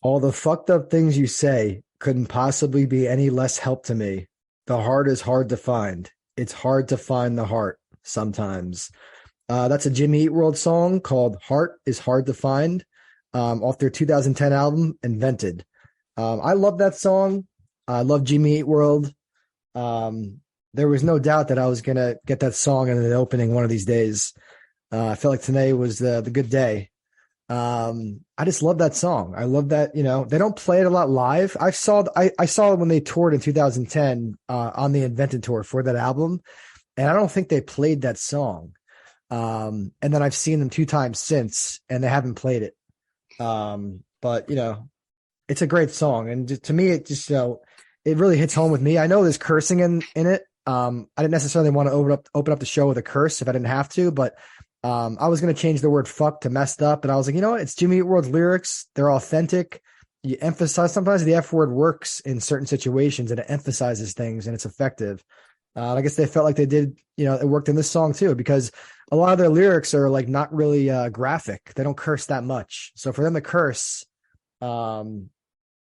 All the fucked up things you say couldn't possibly be any less help to me. The heart is hard to find. It's hard to find the heart sometimes. That's a Jimmy Eat World song called Heart is Hard to Find, off their 2010 album, Invented. I love that song. I love Jimmy Eat World. There was no doubt that I was going to get that song in the opening one of these days. I felt like today was the good day. I just love that song. I love that, they don't play it a lot live. I saw it when they toured in 2010 on the Invented tour for that album, and I don't think they played that song. And then I've seen them two times since, and they haven't played it. But it's a great song, and to me, it just it really hits home with me. I know there's cursing in it. I didn't necessarily want to open up the show with a curse if I didn't have to, but I was going to change the word fuck to messed up. And I was like, you know what? It's Jimmy Eat World's lyrics. They're authentic. You emphasize, sometimes the F word works in certain situations and it emphasizes things and it's effective. I guess they felt like they did, it worked in this song too, because a lot of their lyrics are like not really graphic. They don't curse that much. So for them to curse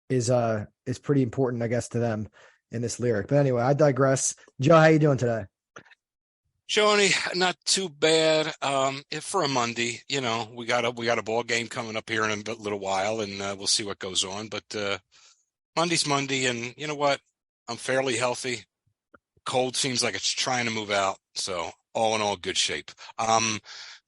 is pretty important, I guess, to them in this lyric. But anyway, I digress. Joe, how you doing today? Joni, not too bad. If for a Monday, we got a ball game coming up here in a little while, and we'll see what goes on. But Monday's Monday, and you know what? I'm fairly healthy. Cold seems like it's trying to move out, so all in all, good shape.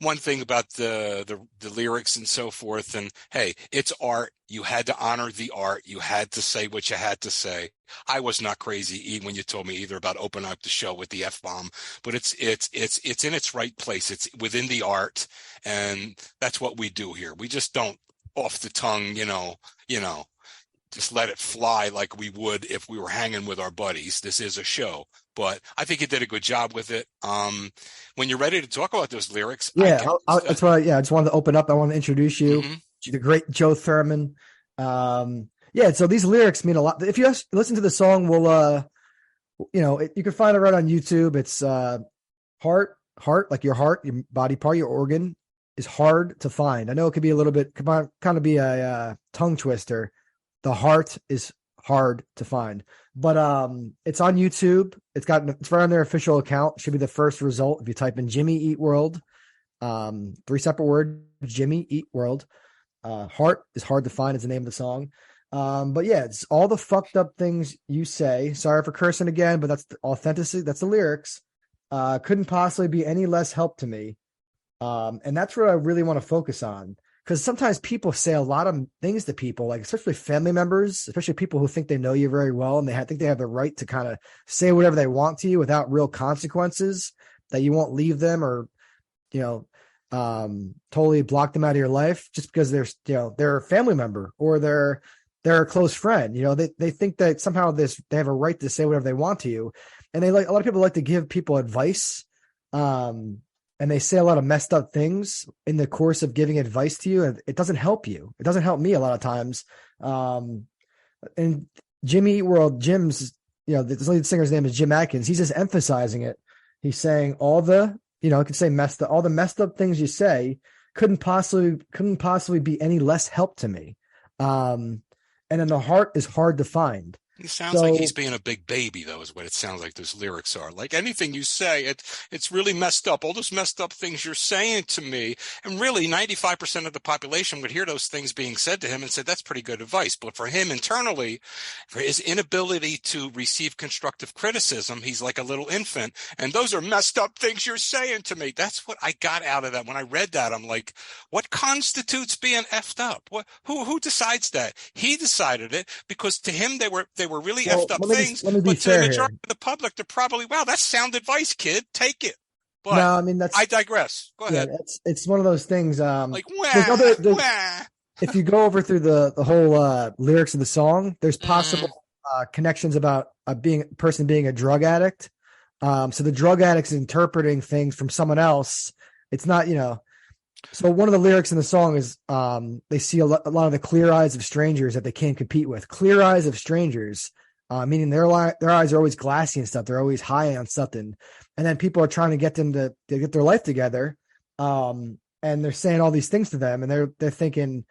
One thing about the lyrics and so forth, and hey, it's art. You had to honor the art. You had to say what you had to say. I was not crazy even when you told me either about opening up the show with the F-bomb, but it's in its right place. It's within the art, and that's what we do here. We just don't off the tongue, just let it fly like we would if we were hanging with our buddies. This is a show, but I think you did a good job with it. When you're ready to talk about those lyrics, that's why. Yeah, I just wanted to open up. I want to introduce you to the great Joe Thurman. So these lyrics mean a lot. If you listen to the song, you can find it right on YouTube. It's heart, like your heart, your body part, your organ is hard to find. I know it could be a little bit, kind of be a tongue twister. The heart is hard to find, but it's on YouTube. It's right on their official account. It should be the first result if you type in Jimmy Eat World. 3 separate words: Jimmy Eat World. Heart is hard to find is the name of the song. But yeah, it's all the fucked up things you say. Sorry for cursing again, but that's the authenticity. That's the lyrics. Couldn't possibly be any less help to me. And that's what I really want to focus on. Because sometimes people say a lot of things to people, like especially family members, especially people who think they know you very well, and think they have the right to kind of say whatever they want to you without real consequences, that you won't leave them or, totally block them out of your life just because they're a family member or they're a close friend. They think that somehow they have a right to say whatever they want to you, and a lot of people like to give people advice. And they say a lot of messed up things in the course of giving advice to you, and it doesn't help you. It doesn't help me a lot of times. And Jimmy Eat World, the lead singer's name is Jim Atkins. He's just emphasizing it. He's saying all the, I could say all the messed up things you say couldn't possibly be any less help to me. And then the heart is hard to find. He sounds like he's being a big baby, though, is what it sounds like those lyrics are. Like anything you say, it's really messed up. All those messed up things you're saying to me. And really, 95% of the population would hear those things being said to him and say, that's pretty good advice. But for him internally, for his inability to receive constructive criticism, he's like a little infant. And those are messed up things you're saying to me. That's what I got out of that. When I read that, I'm like, what constitutes being effed up? Who decides that? He decided it because to him, they were really effed up things, let me be but to the majority here. of the public, they're probably, wow, that's sound advice, kid. Take it. But no, I mean, I digress. Go ahead. It's one of those things. Like, wah. If you go over through the whole lyrics of the song, there's possible connections about being a person being a drug addict. So the drug addict's interpreting things from someone else. It's not, So one of the lyrics in the song is they see a lot of the clear eyes of strangers that they can't compete with. Clear eyes of strangers, meaning their eyes are always glassy and stuff. They're always high on something. And then people are trying to get them to get their life together. And they're saying all these things to them. And they're thinking,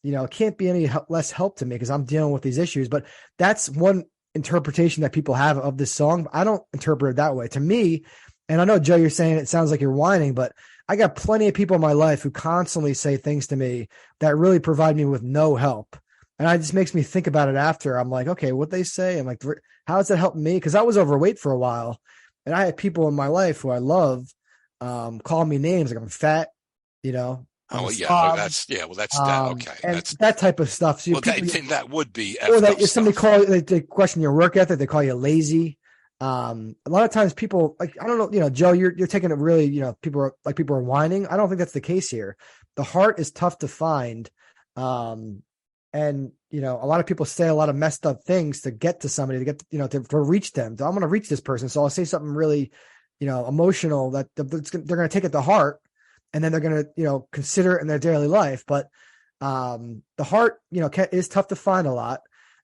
it can't be any less help to me because I'm dealing with these issues. But that's one interpretation that people have of this song. I don't interpret it that way. To me, and I know, Joe, you're saying it sounds like you're whining, but I got plenty of people in my life who constantly say things to me that really provide me with no help. And it just makes me think about it after. I'm like, okay, what they say? I'm like, how does that help me? Because I was overweight for a while, and I had people in my life who I love call me names like I'm fat, I'm Oh a yeah, slob, well that's that. Okay, and that's that type of stuff. So well that would be or effed that up if somebody stuff. they question your work ethic, they call you lazy. A lot of times people like, I don't know, Joe, you're taking it really, people are whining. I don't think that's the case here. The heart is tough to find. And a lot of people say a lot of messed up things to get to somebody, to get, to reach them. I'm going to reach this person. So I'll say something really, emotional that they're going to take it to heart, and then they're going to, consider it in their daily life. But the heart, is tough to find a lot.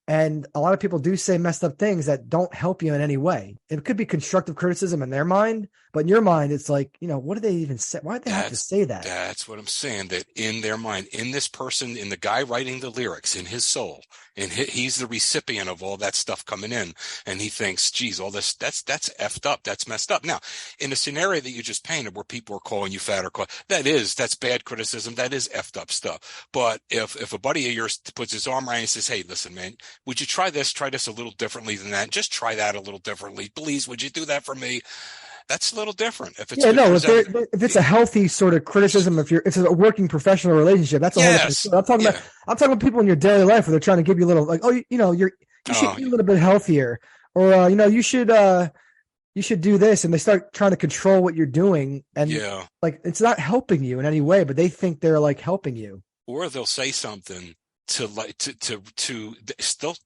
And a lot of people do say messed up things that don't help you in any way. It could be constructive criticism in their mind, but in your mind, it's like, what do they even say? Why do they have to say that? That's what I'm saying, that in their mind, in this person, in the guy writing the lyrics, in his soul, and he's the recipient of all that stuff coming in. And he thinks, geez, all this, that's effed up. That's messed up. Now, in a scenario that you just painted where people are calling you fat that's bad criticism. That is effed up stuff. But if a buddy of yours puts his arm around you and says, hey, listen, man, would you try this a little differently than that? Just try that a little differently. Please, would you do that for me? That's a little different. If it's if it's a healthy sort of criticism, if it's a working professional relationship, that's a whole different story. I'm talking about people in your daily life where they're trying to give you a little like, you should eat a little bit healthier, or you should do this, and they start trying to control what you're doing, and like it's not helping you in any way, but they think they're like helping you. Or they'll say something to still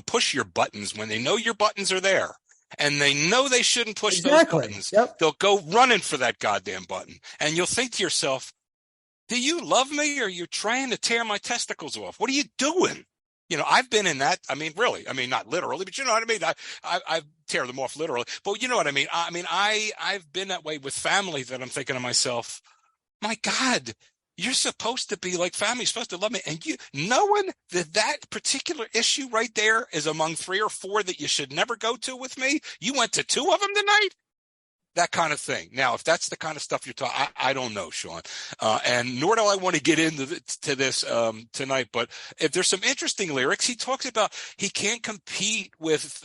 push your buttons when they know your buttons are there. And they know they shouldn't push those buttons. Yep. They'll go running for that goddamn button. And you'll think to yourself, do you love me, or are you trying to tear my testicles off? What are you doing? I've been in that. I mean, really. I mean, not literally, but you know what I mean? I tear them off literally. But you know what I mean? I've been that way with family, that I'm thinking to myself, my God, you're supposed to be like family. You're supposed to love me. And knowing that particular issue right there is among 3 or 4 that you should never go to with me. You went to 2 of them tonight. That kind of thing. Now, if that's the kind of stuff you're talking, I don't know, Sean, and nor do I want to get into this tonight. But if there's some interesting lyrics, he talks about he can't compete with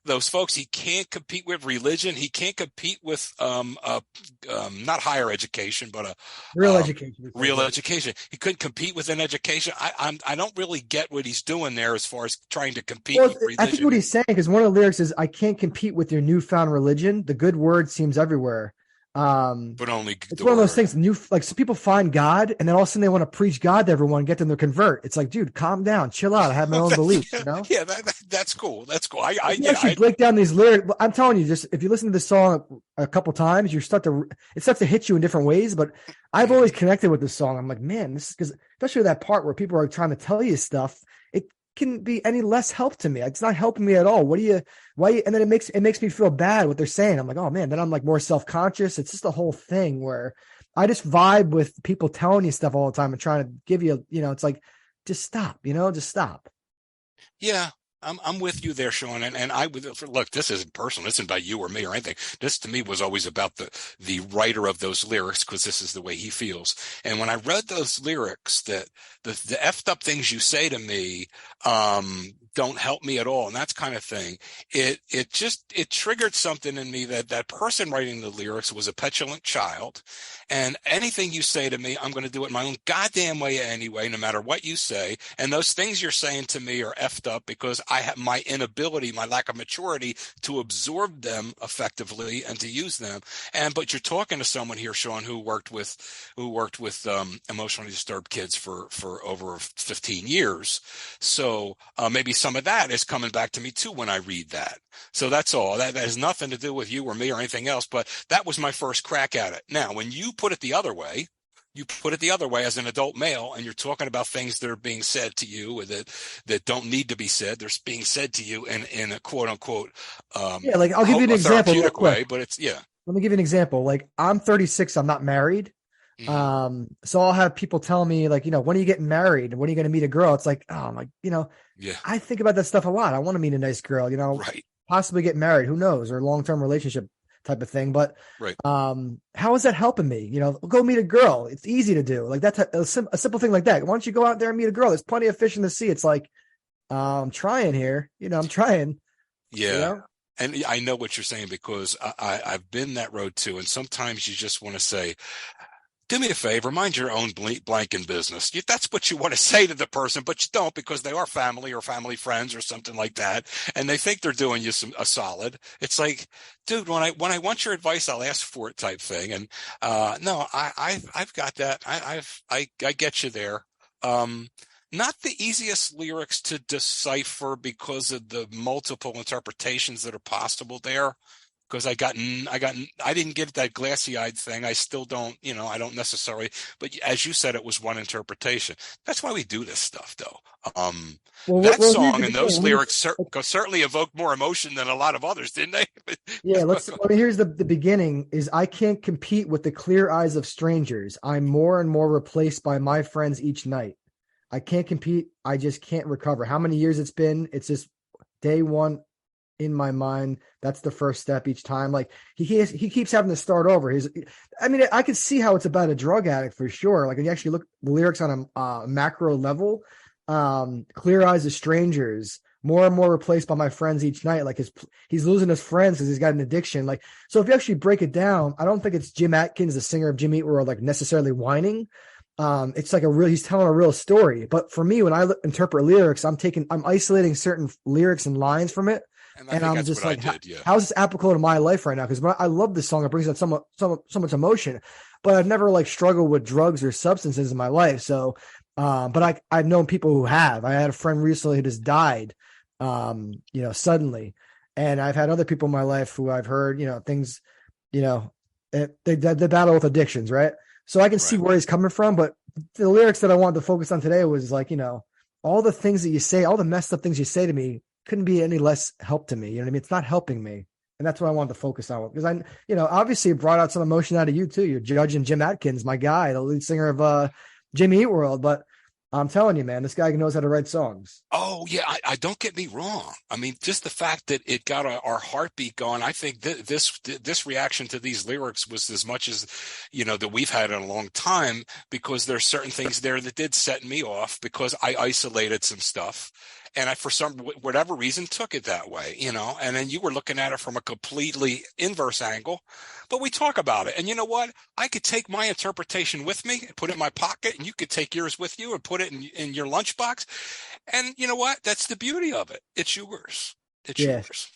those folks. He can't compete with religion. He can't compete with not higher education, but real education. Real education. He couldn't compete with an education. I don't really get what he's doing there as far as trying to compete with religion. I think what he's saying, because one of the lyrics is, I can't compete with your newfound religion. The good word seems everywhere. But only it's one of those things. Some people find God, and then all of a sudden they want to preach God to everyone, get them to convert. It's like, dude, calm down, chill out. I have my own beliefs. Yeah, that's cool. That's cool. I break down these lyrics. I'm telling you, just if you listen to this song a couple times, it starts to hit you in different ways. But I've always connected with this song. I'm like, man, this is because, especially that part where people are trying to tell you stuff, it can be any less help to me. It's not helping me at all. And then it makes me feel bad what they're saying. I'm like, oh man, then I'm like more self-conscious. It's just a whole thing where I just vibe with people telling you stuff all the time and trying to give you, it's like, just stop, just stop. Yeah. I'm with you there, Sean. And I would look, this isn't personal. This isn't about you or me or anything. This to me was always about the writer of those lyrics, because this is the way he feels. And when I read those lyrics, that the effed up things you say to me, don't help me at all, and that kind of thing, it triggered something in me that person writing the lyrics was a petulant child, and anything you say to me, I'm going to do it my own goddamn way anyway, no matter what you say. And those things you're saying to me are effed up because I have my inability, my lack of maturity to absorb them effectively and to use them. But you're talking to someone here, Sean, who worked with emotionally disturbed kids for over 15 years. So maybe some of that is coming back to me too when I read that. So that's all. That has nothing to do with you or me or anything else, but that was my first crack at it. Now, when you put it the other way as an adult male, and you're talking about things that are being said to you that don't need to be said. They're being said to you in a quote unquote like I'll give you an example real quick. But it's Let me give you an example. Like, I'm 36, I'm not married. Hmm. So I'll have people tell me like, when are you getting married? When are you going to meet a girl? It's like, oh my, Yeah. I think about that stuff a lot. I want to meet a nice girl, Right. possibly get married, who knows, or long-term relationship type of thing. But Right. how is that helping me? Go meet a girl. It's easy to do. Like that's a simple thing like that. Why don't you go out there and meet a girl? There's plenty of fish in the sea. It's like, I'm trying here, I'm trying, you Yeah. know? And I know what you're saying because I've been that road too. And sometimes you just want to say, do me a favor, mind your own blanking business. That's what you want to say to the person, but you don't because they are family or family friends or something like that, and they think they're doing you a solid. It's like, dude, when I want your advice, I'll ask for it, type thing. And no, I've got that. I get you there. Um, Not the easiest lyrics to decipher because of the multiple interpretations that are possible there because I didn't get that glassy-eyed thing. I still don't, I don't necessarily, but as you said, it was one interpretation. That's why we do this stuff, though. That Here's song the and beginning. those lyrics certainly evoked more emotion than a lot of others, didn't they? Yeah, here's the beginning is I can't compete with the clear eyes of strangers. I'm more and more replaced by my friends each night. I can't compete. I just can't recover. How many years it's been? It's just day one in my mind. That's the first step each time. Like he keeps having to start over. I could see how it's about a drug addict for sure. Like when you actually look the lyrics on a macro level, clear eyes of strangers, more and more replaced by my friends each night. Like he's losing his friends because he's got an addiction. Like, so if you actually break it down, I don't think it's Jim Atkins, the singer of Jimmy Eat World, like necessarily whining. It's like he's telling a real story. But for me, when I interpret lyrics, I'm isolating certain lyrics and lines from it. And I And think I'm that's just what like, I did. Yeah. how is this applicable to my life right now? Because I love this song. It brings out so much emotion, but I've never like struggled with drugs or substances in my life. So, but I've known people who have. I had a friend recently who just died, suddenly. And I've had other people in my life who I've heard, things, they battle with addictions, right? So I can see Right. where he's coming from, but the lyrics that I wanted to focus on today was like, all the things that you say, all the messed up things you say to me couldn't be any less help to me. You know what I mean? It's not helping me. And that's what I wanted to focus on because obviously it brought out some emotion out of you too. You're judging Jim Atkins, my guy, the lead singer of Jimmy Eat World. But I'm telling you, man, this guy knows how to write songs. Oh yeah, I don't get me wrong. I mean, just the fact that it got our heartbeat going. I think this reaction to these lyrics was as much as that we've had in a long time because there's certain things there that did set me off because I isolated some stuff. And I, for whatever reason, took it that way, and then you were looking at it from a completely inverse angle, but we talk about it. And you know what? I could take my interpretation with me and put it in my pocket, and you could take yours with you and put it in your lunchbox. And you know what? That's the beauty of it. It's yours. It's yours.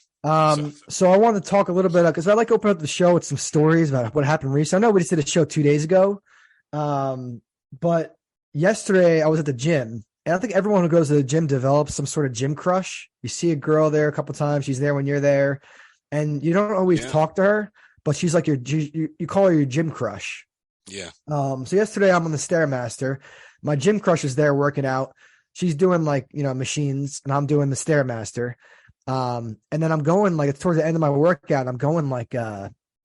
So I want to talk a little bit because I like to open up the show with some stories about what happened recently. I know we just did a show 2 days ago. But yesterday I was at the gym. And I think everyone who goes to the gym develops some sort of gym crush. You see a girl there a couple times. She's there when you're there. And you don't always talk to her, but she's like you call her your gym crush. Yeah. So yesterday I'm on the Stairmaster. My gym crush is there working out. She's doing like, machines and I'm doing the Stairmaster. And then I'm going like towards the end of my workout. I'm going like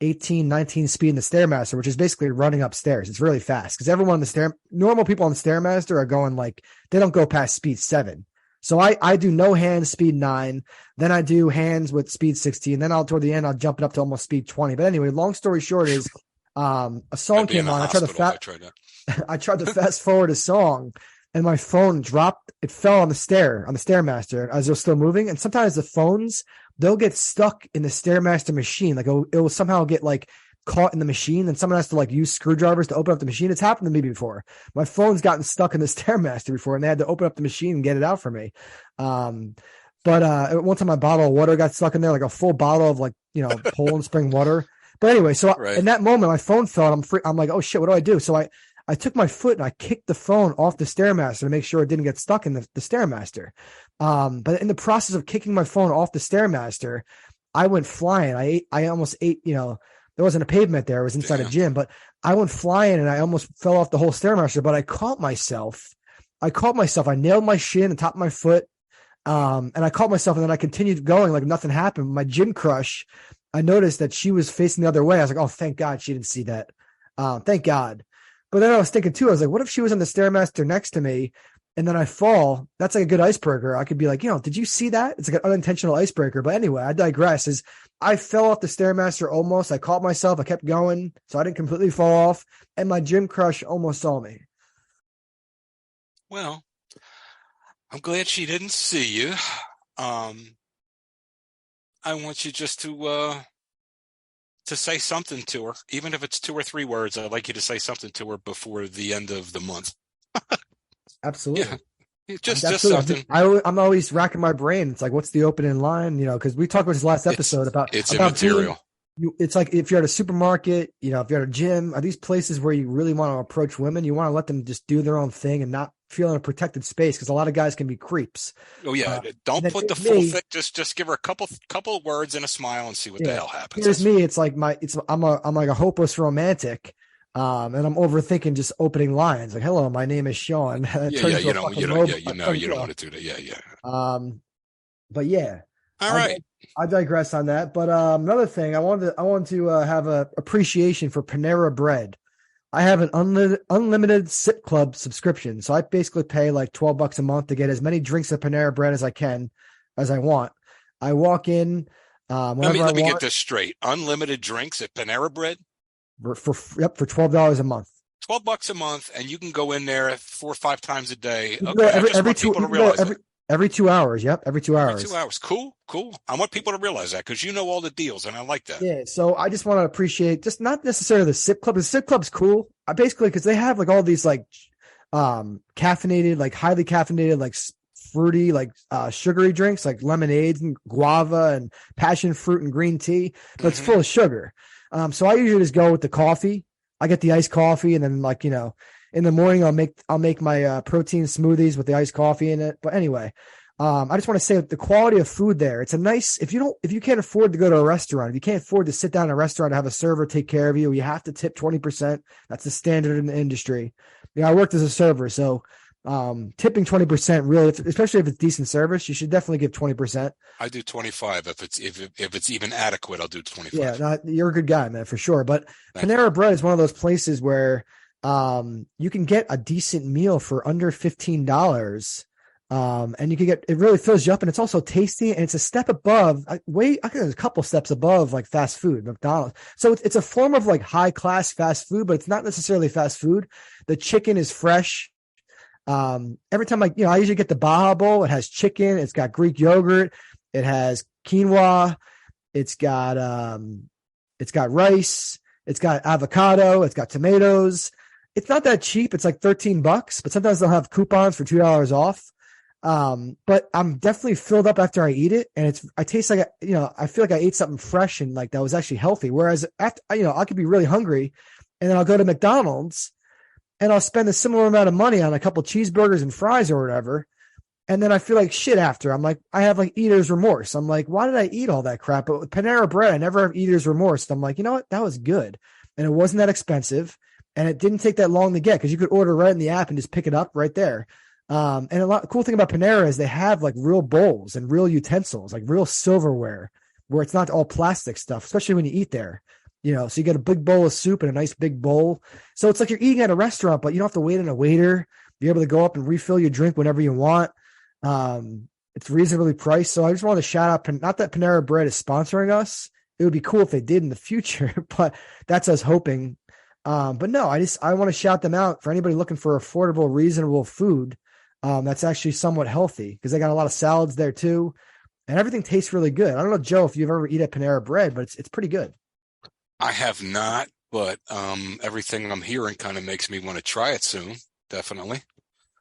18, 19 speed in the Stairmaster, which is basically running upstairs. It's really fast because everyone on normal people on the Stairmaster are going like, they don't go past speed 7. So I do no hands, speed 9. Then I do hands with speed 16. Then toward the end, I'll jump it up to almost speed 20. But anyway, long story short is, a song came on. I tried to fast forward a song and my phone dropped. It fell on the Stairmaster as it was still moving. And sometimes the phones, they'll get stuck in the Stairmaster machine. Like it will somehow get like caught in the machine and someone has to like use screwdrivers to open up the machine. It's happened to me before. My phone's gotten stuck in the Stairmaster before and they had to open up the machine and get it out for me. But one time my bottle of water got stuck in there, like a full bottle of like, Poland Spring water. But anyway, so in that moment, my phone fell and I'm like, oh shit, what do I do? So I took my foot and I kicked the phone off the Stairmaster to make sure it didn't get stuck in the Stairmaster. But in the process of kicking my phone off the Stairmaster, I went flying. I almost ate, there wasn't a pavement there. It was inside a gym, but I went flying and I almost fell off the whole Stairmaster, but I caught myself. I nailed my shin, the top of my foot. And I caught myself and then I continued going like nothing happened. My gym crush, I noticed that she was facing the other way. I was like, oh, thank God she didn't see that. Thank God. But then I was thinking too, I was like, what if she was on the Stairmaster next to me and then I fall? That's like a good icebreaker. I could be like, did you see that? It's like an unintentional icebreaker. But anyway, I digress. I fell off the Stairmaster almost. I caught myself. I kept going, so I didn't completely fall off. And my gym crush almost saw me. Well, I'm glad she didn't see you. I want you just to say something to her, even if it's 2 or 3 words. I'd like you to say something to her before the end of the month. Absolutely. Yeah, just something. I'm always racking my brain. It's like, what's the opening line? Because we talked about this last episode about immaterial. It's like if you're at a supermarket, if you're at a gym, are these places where you really want to approach women? You want to let them just do their own thing and not feel in a protected space, because a lot of guys can be creeps. Oh yeah, don't put the full thing. Just give her a couple of words and a smile and see what the hell happens. Here's me. It's like I'm like a hopeless romantic, and I'm overthinking just opening lines like, "Hello, my name is Sean." You don't want to do that. Yeah. But yeah. All right. I digress on that. But another thing, I wanted to have a appreciation for Panera Bread. I have an unlimited Sip Club subscription, so I basically pay like $12 a month to get as many drinks of Panera Bread as I want. I walk in. Let me get this straight. Unlimited drinks at Panera Bread for $12 a month. $12 a month, and you can go in there 4 or 5 times a day. Okay, every 2 hours. Yep, every 2 hours. 2 hours. Cool. I want people to realize that, because you know all the deals, and I like that. Yeah, so I just want to appreciate, just not necessarily the Sip Club. The Sip Club's cool. Basically, because they have like all these like caffeinated, like highly caffeinated, like fruity, like sugary drinks, like lemonades and guava and passion fruit and green tea, but it's full of sugar. So I usually just go with the coffee. I get the iced coffee, and then in the morning, I'll make my protein smoothies with the iced coffee in it. But anyway, I just want to say the quality of food there. It's a nice, if you can't afford to go to a restaurant, if you can't afford to sit down in a restaurant and have a server take care of you, you have to tip 20%. That's the standard in the industry. I worked as a server, so tipping 20% really, especially if it's decent service, you should definitely give 20%. I do 25 if it's even adequate. I'll do 25. Yeah, you're a good guy, man, for sure. But Panera Bread is one of those places where you can get a decent meal for under $15. And you can get, it really fills you up, and it's also tasty, and it's a step above, I think it's a couple steps above like fast food, McDonald's. So it's a form of like high class fast food, but it's not necessarily fast food. The chicken is fresh. Every time I usually get the Baja Bowl. It has chicken. It's got Greek yogurt. It has quinoa. It's got rice. It's got avocado. It's got tomatoes. It's not that cheap. It's like $13, but sometimes they'll have coupons for $2 off. But I'm definitely filled up after I eat it, and I taste like, I feel like I ate something fresh and like that was actually healthy. Whereas after, I could be really hungry, and then I'll go to McDonald's and I'll spend a similar amount of money on a couple cheeseburgers and fries or whatever. And then I feel like shit after. I'm like, I have like eater's remorse. I'm like, why did I eat all that crap? But with Panera Bread, I never have eater's remorse. I'm like, you know what? That was good. And it wasn't that expensive. And it didn't take that long to get, because you could order right in the app and just pick it up right there. And the cool thing about Panera is they have like real bowls and real utensils, like real silverware, where it's not all plastic stuff, especially when you eat there. So you get a big bowl of soup and a nice big bowl. So it's like you're eating at a restaurant, but you don't have to wait on a waiter. You're able to go up and refill your drink whenever you want. It's reasonably priced. So I just want to shout out, not that Panera Bread is sponsoring us. It would be cool if they did in the future, but that's us hoping. But no, I want to shout them out for anybody looking for affordable, reasonable food. That's actually somewhat healthy, because they got a lot of salads there too, and everything tastes really good. I don't know, Joe, if you've ever eaten at Panera Bread, but it's pretty good. I have not, but everything I'm hearing kind of makes me want to try it soon. Definitely.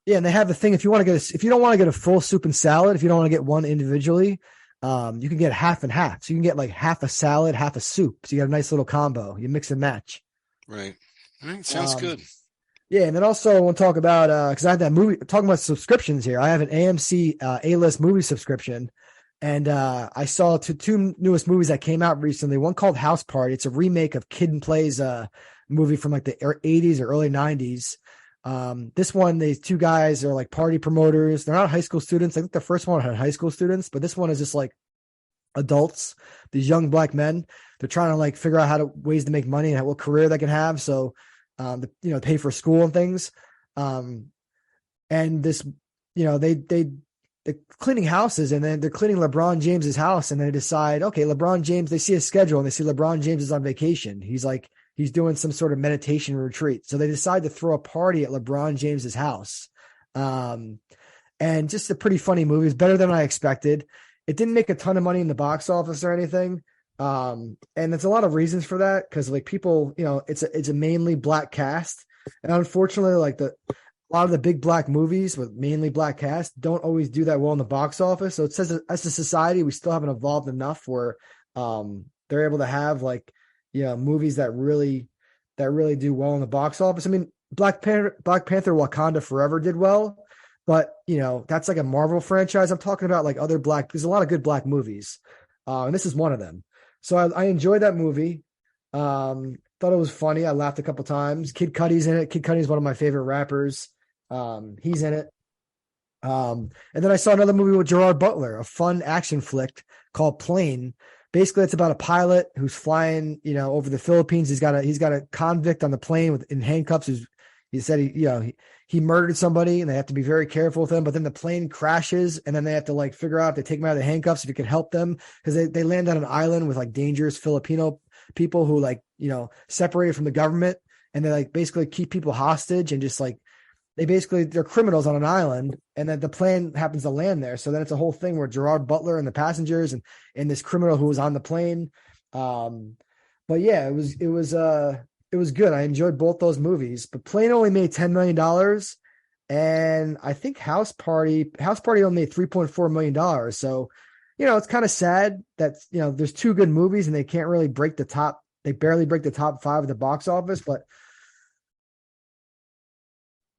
Yeah, and they have the thing, if you don't want to get a full soup and salad, if you don't want to get one individually, you can get half and half. So you can get like half a salad, half a soup. So you got a nice little combo. You mix and match. Right. All right. Sounds good. Yeah, and then also I want to talk about, because I have that movie, talking about subscriptions here. I have an AMC A-list movie subscription, and I saw two newest movies that came out recently. One called House Party. It's a remake of Kid and Play's movie from like the 80s or early 90s. This one, these two guys are like party promoters. They're not high school students. I think the first one had high school students, but this one is just like adults, these young black men. They're trying to like figure out ways to make money and what career they can have. So pay for school and things. Um, and this, they're cleaning houses, and then they're cleaning LeBron James's house, and they decide, okay, LeBron James, they see his schedule and they see LeBron James is on vacation. He's doing some sort of meditation retreat. So they decide to throw a party at LeBron James's house. And just a pretty funny movie. It's better than I expected. It didn't make a ton of money in the box office or anything. And there's a lot of reasons for that. Cause like people, it's a mainly black cast. And unfortunately, like a lot of the big black movies with mainly black cast don't always do that well in the box office. So it says that as a society, we still haven't evolved enough where, they're able to have like, movies that really do well in the box office. I mean, Black Panther Wakanda Forever did well, but that's like a Marvel franchise. I'm talking about like there's a lot of good black movies. And this is one of them. So I enjoyed that movie. Thought it was funny. I laughed a couple times. Kid Cudi's in it. Kid Cudi is one of my favorite rappers. He's in it. And then I saw another movie with Gerard Butler, a fun action flick called Plane. Basically, it's about a pilot who's flying, over the Philippines. He's got a convict on the plane in handcuffs. He said he murdered somebody, and they have to be very careful with him. But then the plane crashes, and then they have to like figure out if they take him out of the handcuffs, if he could help them, because they land on an island with like dangerous Filipino people who separated from the government, and they like basically keep people hostage and just like they're criminals on an island, and then the plane happens to land there. So then it's a whole thing where Gerard Butler and the passengers and this criminal who was on the plane. But yeah, it was good. I enjoyed both those movies, but Plane only made $10 million. And I think House Party only made $3.4 million. So, it's kind of sad that, there's two good movies and they can't really they barely break the top 5 of the box office, but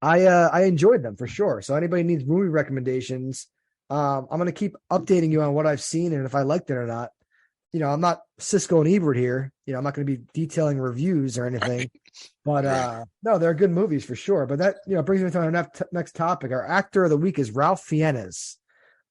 I enjoyed them for sure. So anybody needs movie recommendations, I'm going to keep updating you on what I've seen and if I liked it or not. I'm not Cisco and Ebert here. I'm not going to be detailing reviews or anything, but no, they're good movies for sure. But that, brings me to our next topic. Our actor of the week is Ralph Fiennes.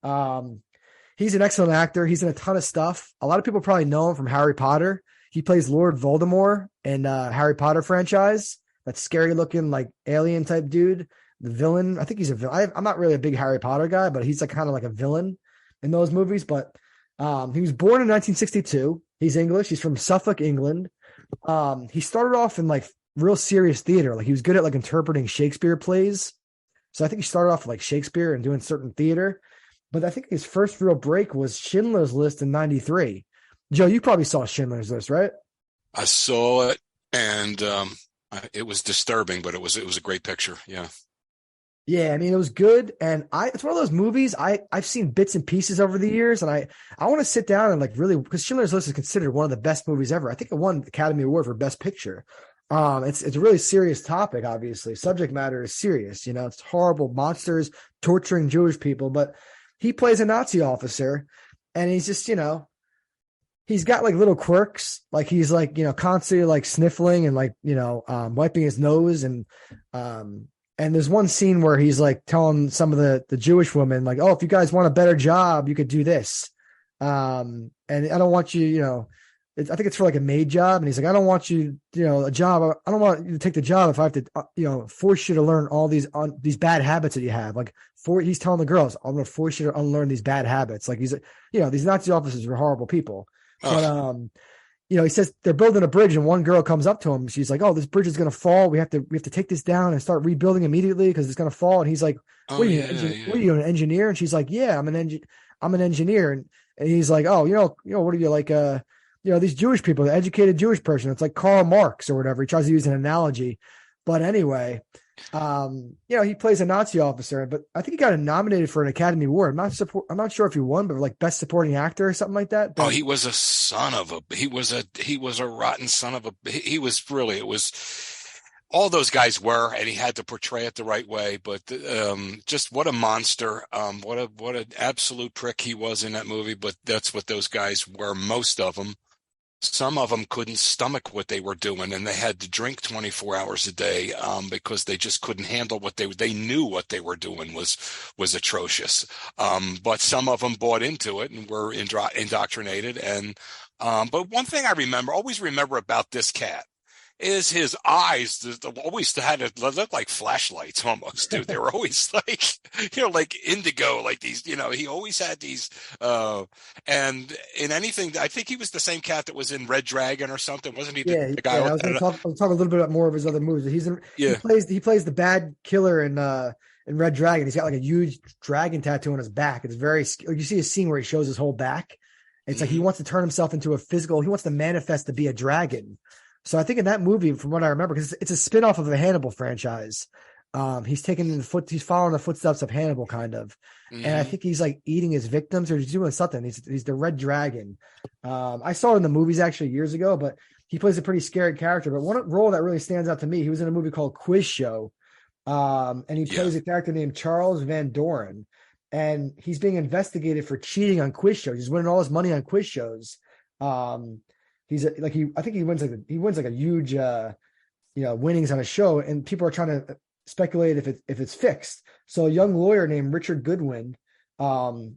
He's an excellent actor. He's in a ton of stuff. A lot of people probably know him from Harry Potter. He plays Lord Voldemort in Harry Potter franchise. That scary looking like alien type dude, the villain. I think he's a villain. I'm not really a big Harry Potter guy, but he's like kind of like a villain in those movies. But he was born in 1962. He's English. He's from Suffolk, England. He started off in like real serious theater. Like he was good at like interpreting Shakespeare plays. So I think he started off with like Shakespeare and doing certain theater. But I think his first real break was Schindler's List in 93. Joe, you probably saw Schindler's List, right? I saw it, and it was disturbing, but it was a great picture. Yeah. Yeah, I mean, it was good. And it's one of those movies I've seen bits and pieces over the years. And I want to sit down and like really, because Schindler's List is considered one of the best movies ever. I think it won the Academy Award for Best Picture. It's a really serious topic, obviously. Subject matter is serious. It's horrible monsters torturing Jewish people, but he plays a Nazi officer and he's just, he's got like little quirks. Like he's like, constantly like sniffling and like, wiping his nose. And there's one scene where he's like telling some of the Jewish women, like, oh, if you guys want a better job, you could do this. And I don't want you, I think it's for like a maid job. And he's like, I don't want you, a job. I don't want you to take the job if I have to, force you to learn all these bad habits that you have. Like he's telling the girls, I'm going to force you to unlearn these bad habits. Like he's, these Nazi officers are horrible people. But, he says they're building a bridge and one girl comes up to him. She's like, oh, this bridge is going to fall. We have to take this down and start rebuilding immediately because it's going to fall. And he's like, what are you, an engineer? And she's like, yeah, I'm an engineer. And he's like, oh, what are you like, these Jewish people, the educated Jewish person. It's like Karl Marx or whatever. He tries to use an analogy. But anyway, he plays a Nazi officer, but I think he got nominated for an Academy Award. I'm not sure if he won, but like best supporting actor or something like that. But, he was a rotten son of a, it was all those guys were, and he had to portray it the right way. But just what a monster. What an absolute prick he was in that movie. But that's what those guys were, most of them. Some of them couldn't stomach what they were doing, and they had to drink 24 hours a day because they just couldn't handle what they knew what they were doing was atrocious. But some of them bought into it and were indoctrinated. And but one thing I always remember about this cat is his eyes always had to look like flashlights almost, dude. They were always like, like indigo, like these, he always had these, and in anything, I think he was the same cat that was in Red Dragon or something. Wasn't he the guy? Yeah. I was going to talk a little bit about more of his other movies. He Yeah. plays the bad killer in Red Dragon. He's got like a huge dragon tattoo on his back. It's very, you see a scene where he shows his whole back. It's like he wants to turn himself into he wants to manifest to be a dragon. So I think in that movie, from what I remember, because it's a spinoff of the Hannibal franchise, he's following the footsteps of Hannibal, kind of, and I think he's like eating his victims or he's doing something. He's the Red Dragon. I saw it in the movies actually years ago, but he plays a pretty scary character. But one role that really stands out to me, he was in a movie called Quiz Show, and he plays a character named Charles Van Doren, and he's being investigated for cheating on quiz shows. He's winning all his money on quiz shows. I think he wins like a huge winnings on a show, and people are trying to speculate if it's fixed. So a young lawyer named Richard Goodwin, who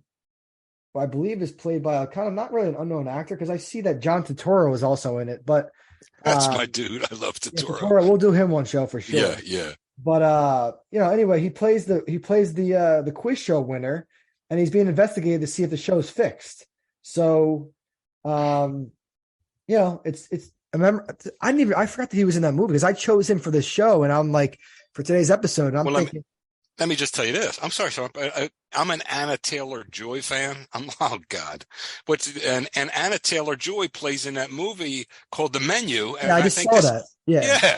I believe is played by a kind of not really an unknown actor, because I see that John Turturro is also in it, but that's my dude. I love Turturro. Turturro, we'll do him one show for sure. Yeah. But anyway, he plays the quiz show winner, and he's being investigated to see if the show's fixed. So I forgot that he was in that movie because I chose him for this show, and I'm like, for today's episode, I'm thinking. Let me just tell you this. I'm sorry, Sean. I'm an Anna Taylor-Joy fan. Oh God, and Anna Taylor-Joy plays in that movie called The Menu. And I just saw that. Yeah.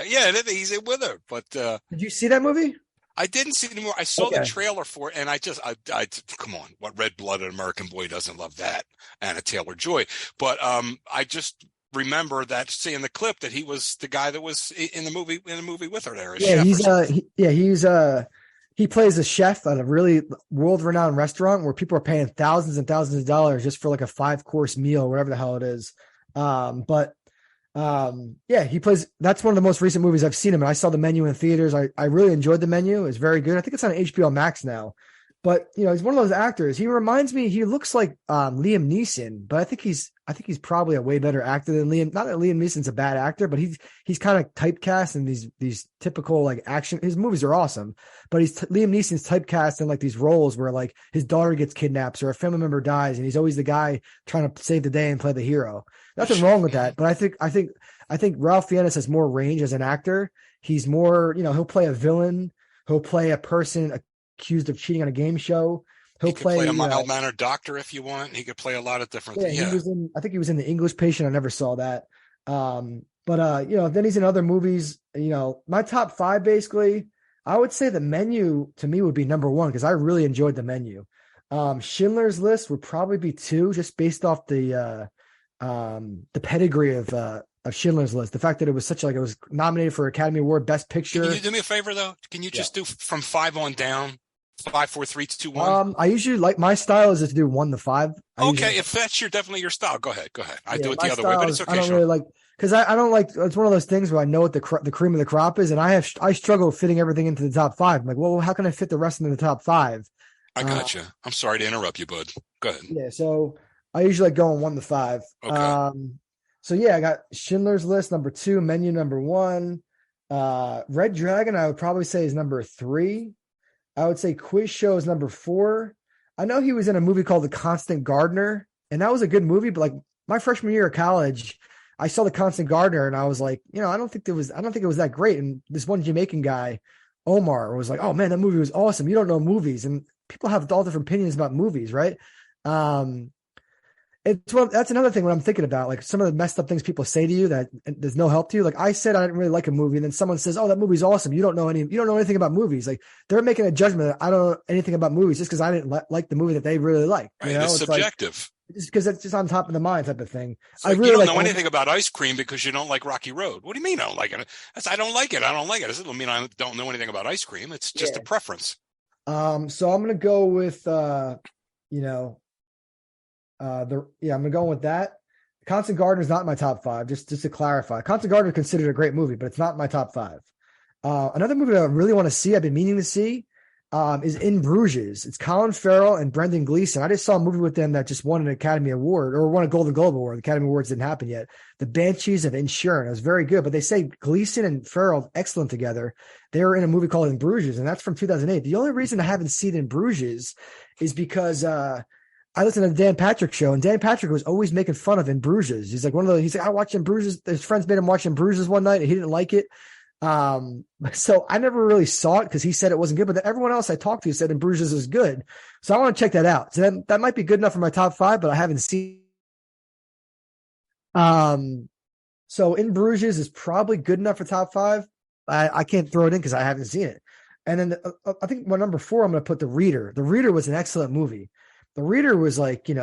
He's in with her. But did you see that movie? I didn't see it anymore. I saw the trailer for it, and I come on, what red-blooded American boy doesn't love that Anna Taylor-Joy? But I just remember that seeing the clip that he was the guy that was in the movie with her there. He plays a chef at a really world-renowned restaurant where people are paying thousands and thousands of dollars just for like a 5-course meal, whatever the hell it is. He plays. That's one of the most recent movies I've seen him in. I saw The Menu in theaters. I really enjoyed The Menu. It's very good. I think it's on HBO Max now. But he's one of those actors. He reminds me. He looks like Liam Neeson, but I think he's probably a way better actor than Liam. Not that Liam Neeson's a bad actor, but he's kind of typecast in these typical like action. His movies are awesome, but Liam Neeson's typecast in like these roles where like his daughter gets kidnapped or a family member dies, and he's always the guy trying to save the day and play the hero. Nothing wrong with that, but I think Ralph Fiennes has more range as an actor. He's more, he'll play a villain, he'll play a person accused of cheating on a game show. He could play a mild-mannered doctor if you want. He could play a lot of different things. I think he was in The English Patient. I never saw that. Then he's in other movies. My top 5, basically, I would say The Menu to me would be number 1 because I really enjoyed The Menu. Schindler's List would probably be 2, just based off the pedigree of Schindler's List. The fact that it was it was nominated for Academy Award Best Picture. Can you do me a favor though? Can you just do from 5 on down? 5, 4, 3, 2, 1. I usually my style is to do 1 to 5. If that's definitely your style, go ahead. I do it the other way, but it's okay. I don't really because I don't like. It's one of those things where I know what the cream of the crop is, and I struggle fitting everything into the top 5. I'm like, well, how can I fit the rest into the top 5? I gotcha. I'm sorry to interrupt you, bud. Go ahead. Yeah, so I usually like going 1 to 5. Okay. I got Schindler's List number 2, Menu number 1. Red Dragon, I would probably say is number 3. I would say Quiz Show is number 4. I know he was in a movie called The Constant Gardener, and that was a good movie, but like my freshman year of college, I saw The Constant Gardener and I was like, I don't think it was that great. And this one Jamaican guy, Omar, was like, oh man, that movie was awesome. You don't know movies. And people have all different opinions about movies, right? That's another thing when I'm thinking about like some of the messed up things people say to you that there's no help to you. Like I said, I didn't really like a movie, and then someone says, "Oh, that movie's awesome." You don't know anything about movies. Like they're making a judgment that I don't know anything about movies just because I didn't like the movie that they really like. Right, it's subjective. Just because it's just on top of the mind type of thing. I really you don't know anything about ice cream because you don't like Rocky Road. What do you mean I don't like it? I don't like it. I don't like it. It doesn't mean I don't know anything about ice cream. It's just a preference. So I'm gonna go with I'm gonna go with that. Constant Gardener is not in my top 5. Just to clarify, Constant Gardener is considered a great movie, but it's not in my top 5. Another movie that I really want to see, I've been meaning to see, is In Bruges. It's Colin Farrell and Brendan Gleeson. I just saw a movie with them that just won an Academy Award or won a Golden Globe Award. The Academy Awards didn't happen yet. The Banshees of Inisherin. It was very good, but they say Gleeson and Farrell excellent together. They were in a movie called In Bruges, and that's from 2008. The only reason I haven't seen In Bruges is because I listened to the Dan Patrick show, and Dan Patrick was always making fun of In Bruges. He's like he's like, I watched In Bruges. His friends made him watch In Bruges one night, and he didn't like it. So I never really saw it because he said it wasn't good, but then everyone else I talked to said In Bruges is good. So I want to check that out. So that might be good enough for my top 5, but I haven't seen. So In Bruges is probably good enough for top 5. I can't throw it in because I haven't seen it. And then I think my number 4, I'm going to put The Reader. The Reader was an excellent movie. The Reader was like, it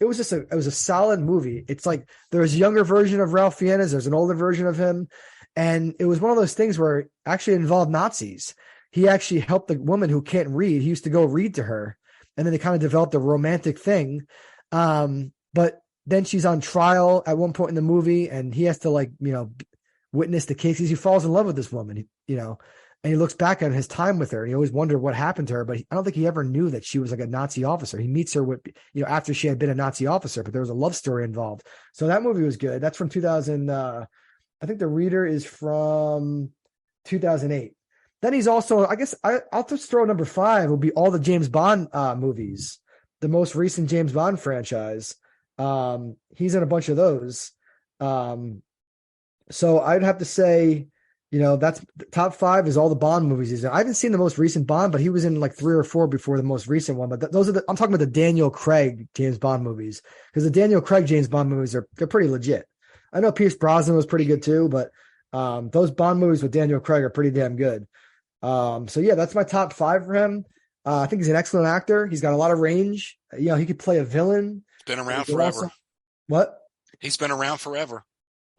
was it was a solid movie. It's like there's a younger version of Ralph Fiennes. There's an older version of him. And it was one of those things where it actually involved Nazis. He actually helped the woman who can't read. He used to go read to her. And then they kind of developed a romantic thing. But then she's on trial at one point in the movie, and he has to witness the case. He falls in love with this woman, and he looks back on his time with her, and he always wondered what happened to her. But I don't think he ever knew that she was like a Nazi officer. He meets her after she had been a Nazi officer, but there was a love story involved. So that movie was good. That's from 2000. I think The Reader is from 2008. Then he's also, I guess I'll just throw number 5 will be all the James Bond movies, the most recent James Bond franchise. He's in a bunch of those. So I'd have to say, that's top 5 is all the Bond movies he's in. I haven't seen the most recent Bond, but he was in like 3 or 4 before the most recent one. But I'm talking about the Daniel Craig James Bond movies, because the Daniel Craig James Bond movies they're pretty legit. I know Pierce Brosnan was pretty good too, but those Bond movies with Daniel Craig are pretty damn good. So yeah, that's my top 5 for him. I think he's an excellent actor. He's got a lot of range. He could play a villain. He's been around forever. What? He's been around forever.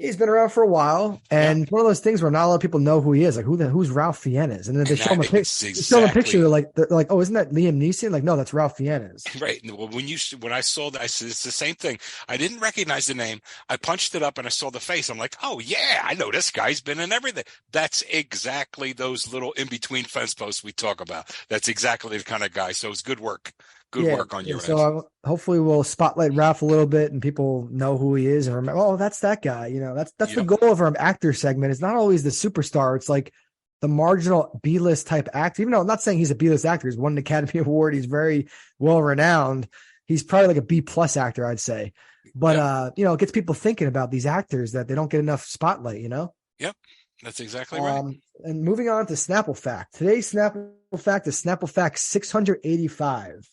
He's been around for a while, and it's one of those things where not a lot of people know who he is. Like, who's Ralph Fiennes? And then they show him a picture. They're like, oh, isn't that Liam Neeson? Like, no, that's Ralph Fiennes. Right. Well, when I saw that, I said it's the same thing. I didn't recognize the name. I punched it up and I saw the face. I'm like, oh yeah, I know this guy's been in everything. That's exactly those little in between fence posts we talk about. That's exactly the kind of guy. So it's good work. Good work on your end. So hopefully we'll spotlight Ralph a little bit and people know who he is and remember, oh, that's that guy. That's the goal of our actor segment. It's not always the superstar. It's like the marginal B-list type actor. Even though I'm not saying he's a B-list actor. He's won an Academy Award. He's very well renowned. He's probably like a B-plus actor, I'd say. But, it gets people thinking about these actors that they don't get enough spotlight, Yep. That's exactly right. And moving on to Snapple Fact. Today's Snapple Fact is Snapple Fact 685.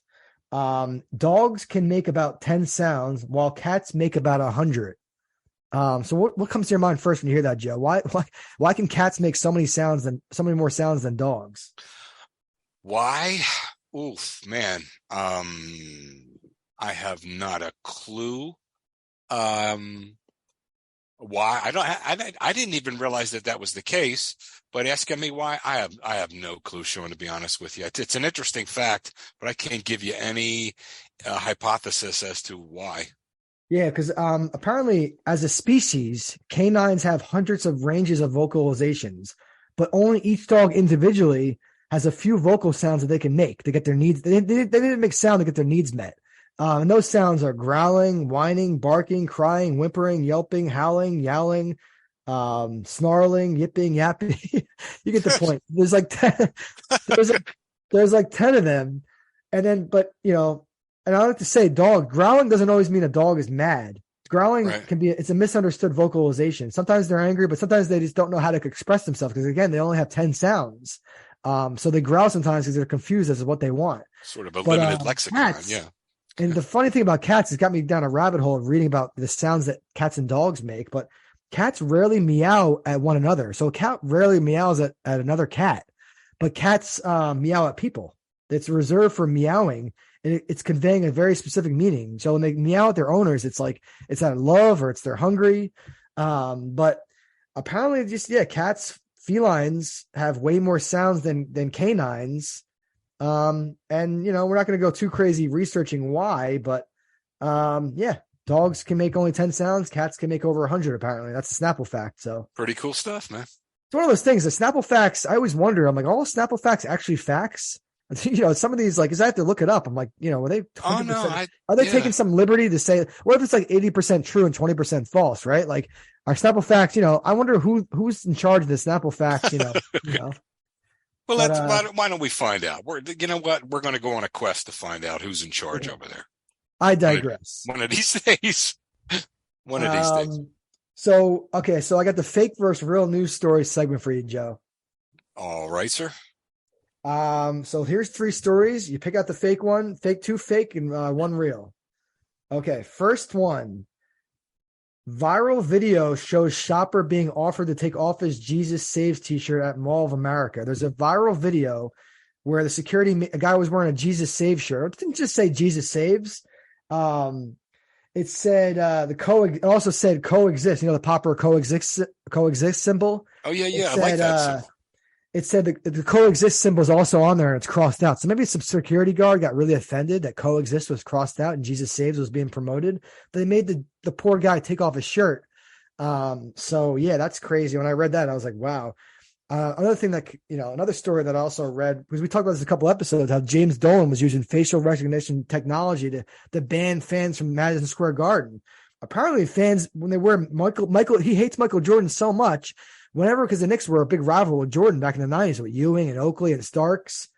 Dogs can make about 10 sounds while cats make about 100. So what comes to your mind first when you hear that, Joe? Why can cats make so many more sounds than dogs? Why? Oof, man. I have not a clue. Why? I didn't even realize that was the case, but asking me why, I have no clue, Sean, to be honest with you. It's an interesting fact, but I can't give you any hypothesis as to why. Yeah, because apparently as a species, canines have hundreds of ranges of vocalizations, but only each dog individually has a few vocal sounds that they can make to get their needs. They need to make sound to get their needs met. And those sounds are growling, whining, barking, crying, whimpering, yelping, howling, yowling, snarling, yipping, yapping. You get the point. There's like 10, there's like 10 of them. And then, and I like to say growling doesn't always mean a dog is mad. Growling can be, it's a misunderstood vocalization. Sometimes they're angry, but sometimes they just don't know how to express themselves because again, they only have 10 sounds. So they growl sometimes because they're confused as to what they want. Sort of a limited lexicon. Cats, yeah. And the funny thing about cats, it's got me down a rabbit hole of reading about the sounds that cats and dogs make, but cats rarely meow at one another. So a cat rarely meows at another cat, but cats meow at people. It's reserved for meowing, and it's conveying a very specific meaning. So when they meow at their owners, it's like it's out of love or they're hungry. But apparently cats, felines have way more sounds than canines. And we're not going to go too crazy researching why, but dogs can make only 10 sounds. Cats can make over 100. Apparently that's a Snapple Fact. So pretty cool stuff, man. It's one of those things. The Snapple Facts, I always wonder, I'm like, all Snapple Facts actually facts? Some of these, like, because I have to look it up. I'm like, were they Oh no, 100%? Are they taking some liberty to say, what if it's like 80% true and 20% false, right? Like our Snapple Facts, I wonder who's in charge of the Snapple Facts, Well, But why don't we find out? You know what? We're going to go on a quest to find out who's in charge yeah, over there. I digress. One of these days. One of these days. So I got the fake versus real news story segment for you, Joe. All right, sir. So here's 3 stories. You pick out the fake one, fake 2 fake, and 1 real. Okay, first one. Viral video shows shopper being offered to take off his Jesus Saves t-shirt at Mall of America. There's a viral video where a guy was wearing a Jesus Saves shirt. It didn't just say Jesus Saves. It said it also said coexist. The proper coexist symbol. Oh yeah, I like that symbol. It said the coexist symbol is also on there and it's crossed out. So maybe some security guard got really offended that coexist was crossed out and Jesus Saves was being promoted. But they made the poor guy take off his shirt. So yeah, that's crazy. When I read that, I was like, wow. Another thing another story that I also read, because we talked about this a couple episodes, how James Dolan was using facial recognition technology to ban fans from Madison Square Garden. Apparently fans, when they wear Michael, he hates Michael Jordan so much. Because the Knicks were a big rival with Jordan back in the 90s with Ewing and Oakley and Starks.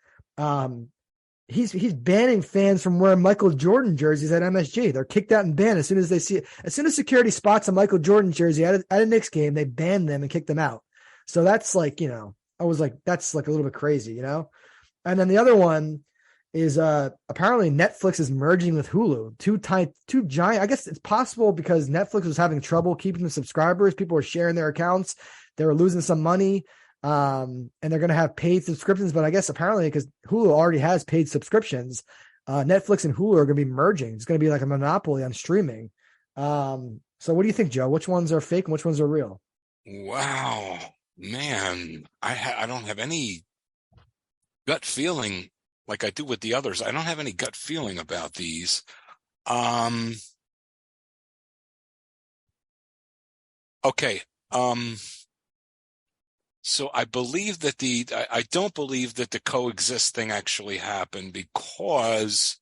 He's banning fans from wearing Michael Jordan jerseys at MSG. They're kicked out and banned as soon as security spots a Michael Jordan jersey at a Knicks game, they ban them and kick them out. So that's like, I was like, that's like a little bit crazy, And then the other one is apparently Netflix is merging with Hulu. Two giant. I guess it's possible because Netflix was having trouble keeping the subscribers. People were sharing their accounts. They were losing some money, and they're going to have paid subscriptions. But I guess apparently because Hulu already has paid subscriptions, Netflix and Hulu are going to be merging. It's going to be like a monopoly on streaming. So what do you think, Joe? Which ones are fake and which ones are real? Wow, man, I don't have any gut feeling like I do with the others. I don't have any gut feeling about these. Okay. So I believe that I don't believe that the coexist thing actually happened, because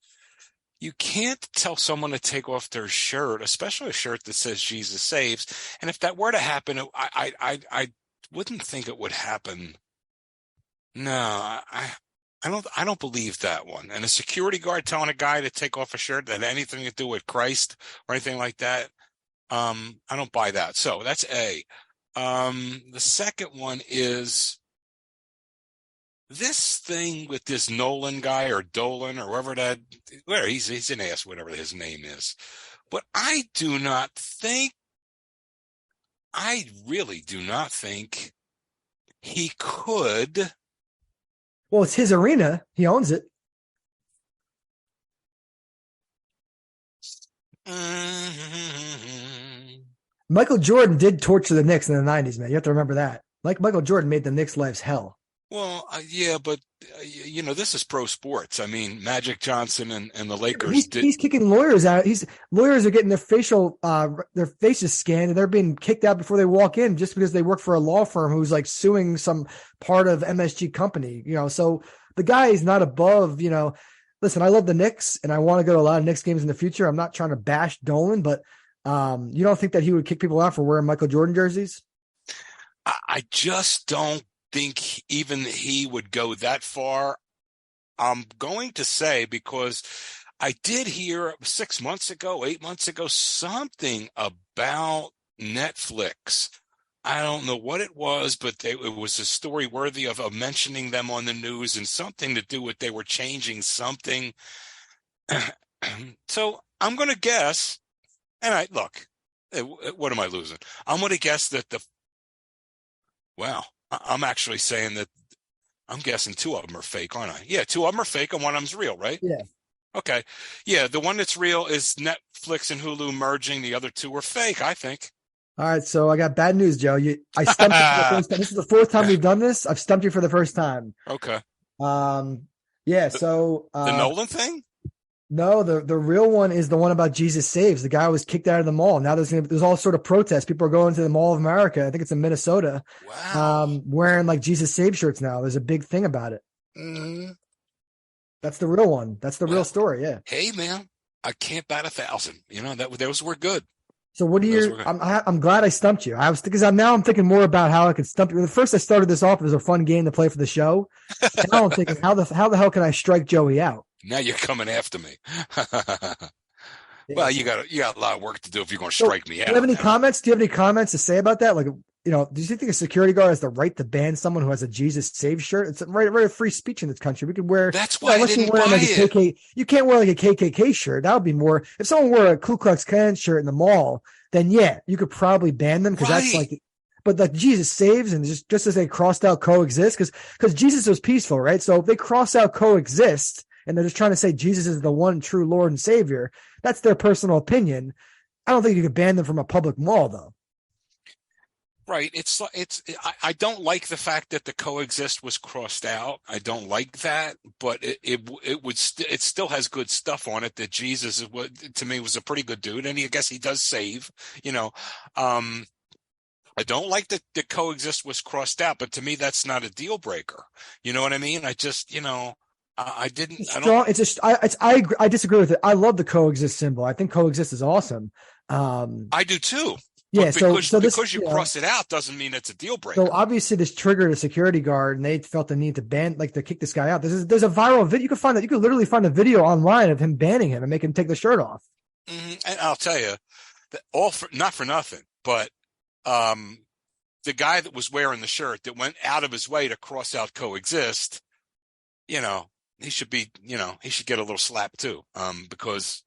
you can't tell someone to take off their shirt, especially a shirt that says Jesus Saves. And if that were to happen, I wouldn't think it would happen. No, I don't believe that one. And a security guard telling a guy to take off a shirt that had anything to do with Christ or anything like that, I don't buy that. So that's A. The second one is this thing with this Nolan guy or Dolan or whoever he's an ass, whatever his name is. But I really do not think he could. Well, it's his arena. He owns it. Michael Jordan did torture the Knicks in the 90s, man. You have to remember that. Like Michael Jordan made the Knicks' lives hell. Well, yeah, but this is pro sports. I mean, Magic Johnson and the Lakers he's kicking lawyers out. Lawyers are getting their faces scanned, and they're being kicked out before they walk in just because they work for a law firm who's like suing some part of MSG company. So the guy is not above. Listen, I love the Knicks, and I want to go to a lot of Knicks games in the future. I'm not trying to bash Dolan, but you don't think that he would kick people out for wearing Michael Jordan jerseys? I just don't think even he would go that far. I'm going to say, because I did hear 6 months ago, 8 months ago, something about Netflix. I don't know what it was, but it was a story worthy of mentioning them on the news, and something to do with they were changing something. So I'm going to guess, and look, what am I losing? I'm going to guess that I'm actually saying that I'm guessing 2 of them are fake, aren't I? Yeah, 2 of them are fake and 1 of them's real, right? Yeah. Okay. Yeah, the one that's real is Netflix and Hulu merging. The other 2 are fake, I think. All right, so I got bad news, Joe. I stumped you for the first time. This is the 4th time we've done this. I've stumped you for the first time. Okay. Yeah, so the Nolan thing? No, the real one is the one about Jesus Saves. The guy was kicked out of the mall. Now there's all sort of protests. People are going to the Mall of America. I think it's in Minnesota. Wow. Wearing like Jesus Saves shirts now. There's a big thing about it. Mm-hmm. That's the real one. That's the real story. Yeah. Hey, man, I can't bat 1,000. Those were good. So what do you? I'm glad I stumped you. Now I'm thinking more about how I could stump you. The first I started this off as a fun game to play for the show. Now I'm thinking how the hell can I strike Joey out? Now you're coming after me. Well, you got a lot of work to do if you're going to strike me out. Do you have any comments? Do you have any comments to say about that? Like, do you think a security guard has the right to ban someone who has a Jesus Save shirt? It's right of free speech in this country. We could wear. That's why I didn't buy it. You can't wear like a KKK shirt. That would be more. If someone wore a Ku Klux Klan shirt in the mall, then yeah, you could probably ban them because that's like. But like Jesus Saves and just as they crossed out coexist because Jesus was peaceful, right? So if they cross out coexist and they're just trying to say Jesus is the one true Lord and Savior, that's their personal opinion. I don't think you could ban them from a public mall, though. Right. I don't like the fact that the coexist was crossed out. I don't like that, but it still has good stuff on it that Jesus to me was a pretty good dude. And I guess he does save, I don't like that the coexist was crossed out, but to me, that's not a deal breaker. You know what I mean? I just, I didn't. I disagree with it. I love the coexist symbol. I think coexist is awesome. I do too. Yeah. Because you cross it out doesn't mean it's a deal breaker. So obviously this triggered a security guard and they felt the need to to kick this guy out. There's a viral video. You could literally find a video online of him banning him and make him take the shirt off. Mm-hmm. And I'll tell you that not for nothing, but the guy that was wearing the shirt that went out of his way to cross out coexist, he should get a little slap too, because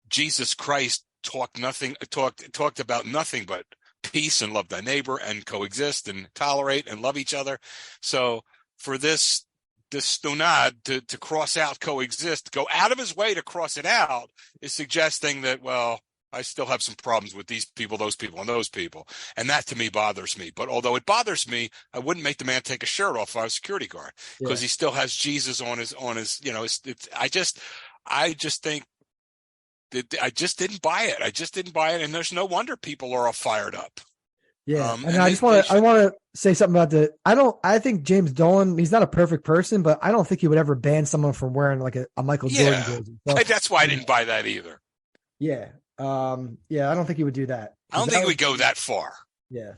Jesus Christ talked about nothing but peace and love thy neighbor and coexist and tolerate and love each other. So for this stonad to cross out coexist, go out of his way to cross it out is suggesting that, well, I still have some problems with these people, those people, and those people. And that to me bothers me. But although it bothers me, I wouldn't make the man take a shirt off our security guard because he still has Jesus on his, I just think that I just didn't buy it. And there's no wonder people are all fired up. Yeah. And I want to say something about I think James Dolan, he's not a perfect person, but I don't think he would ever ban someone from wearing like a Michael Jordan jersey. So, that's why I didn't buy that either. Yeah. I don't think he would do that. I don't think he would go that far. Yeah.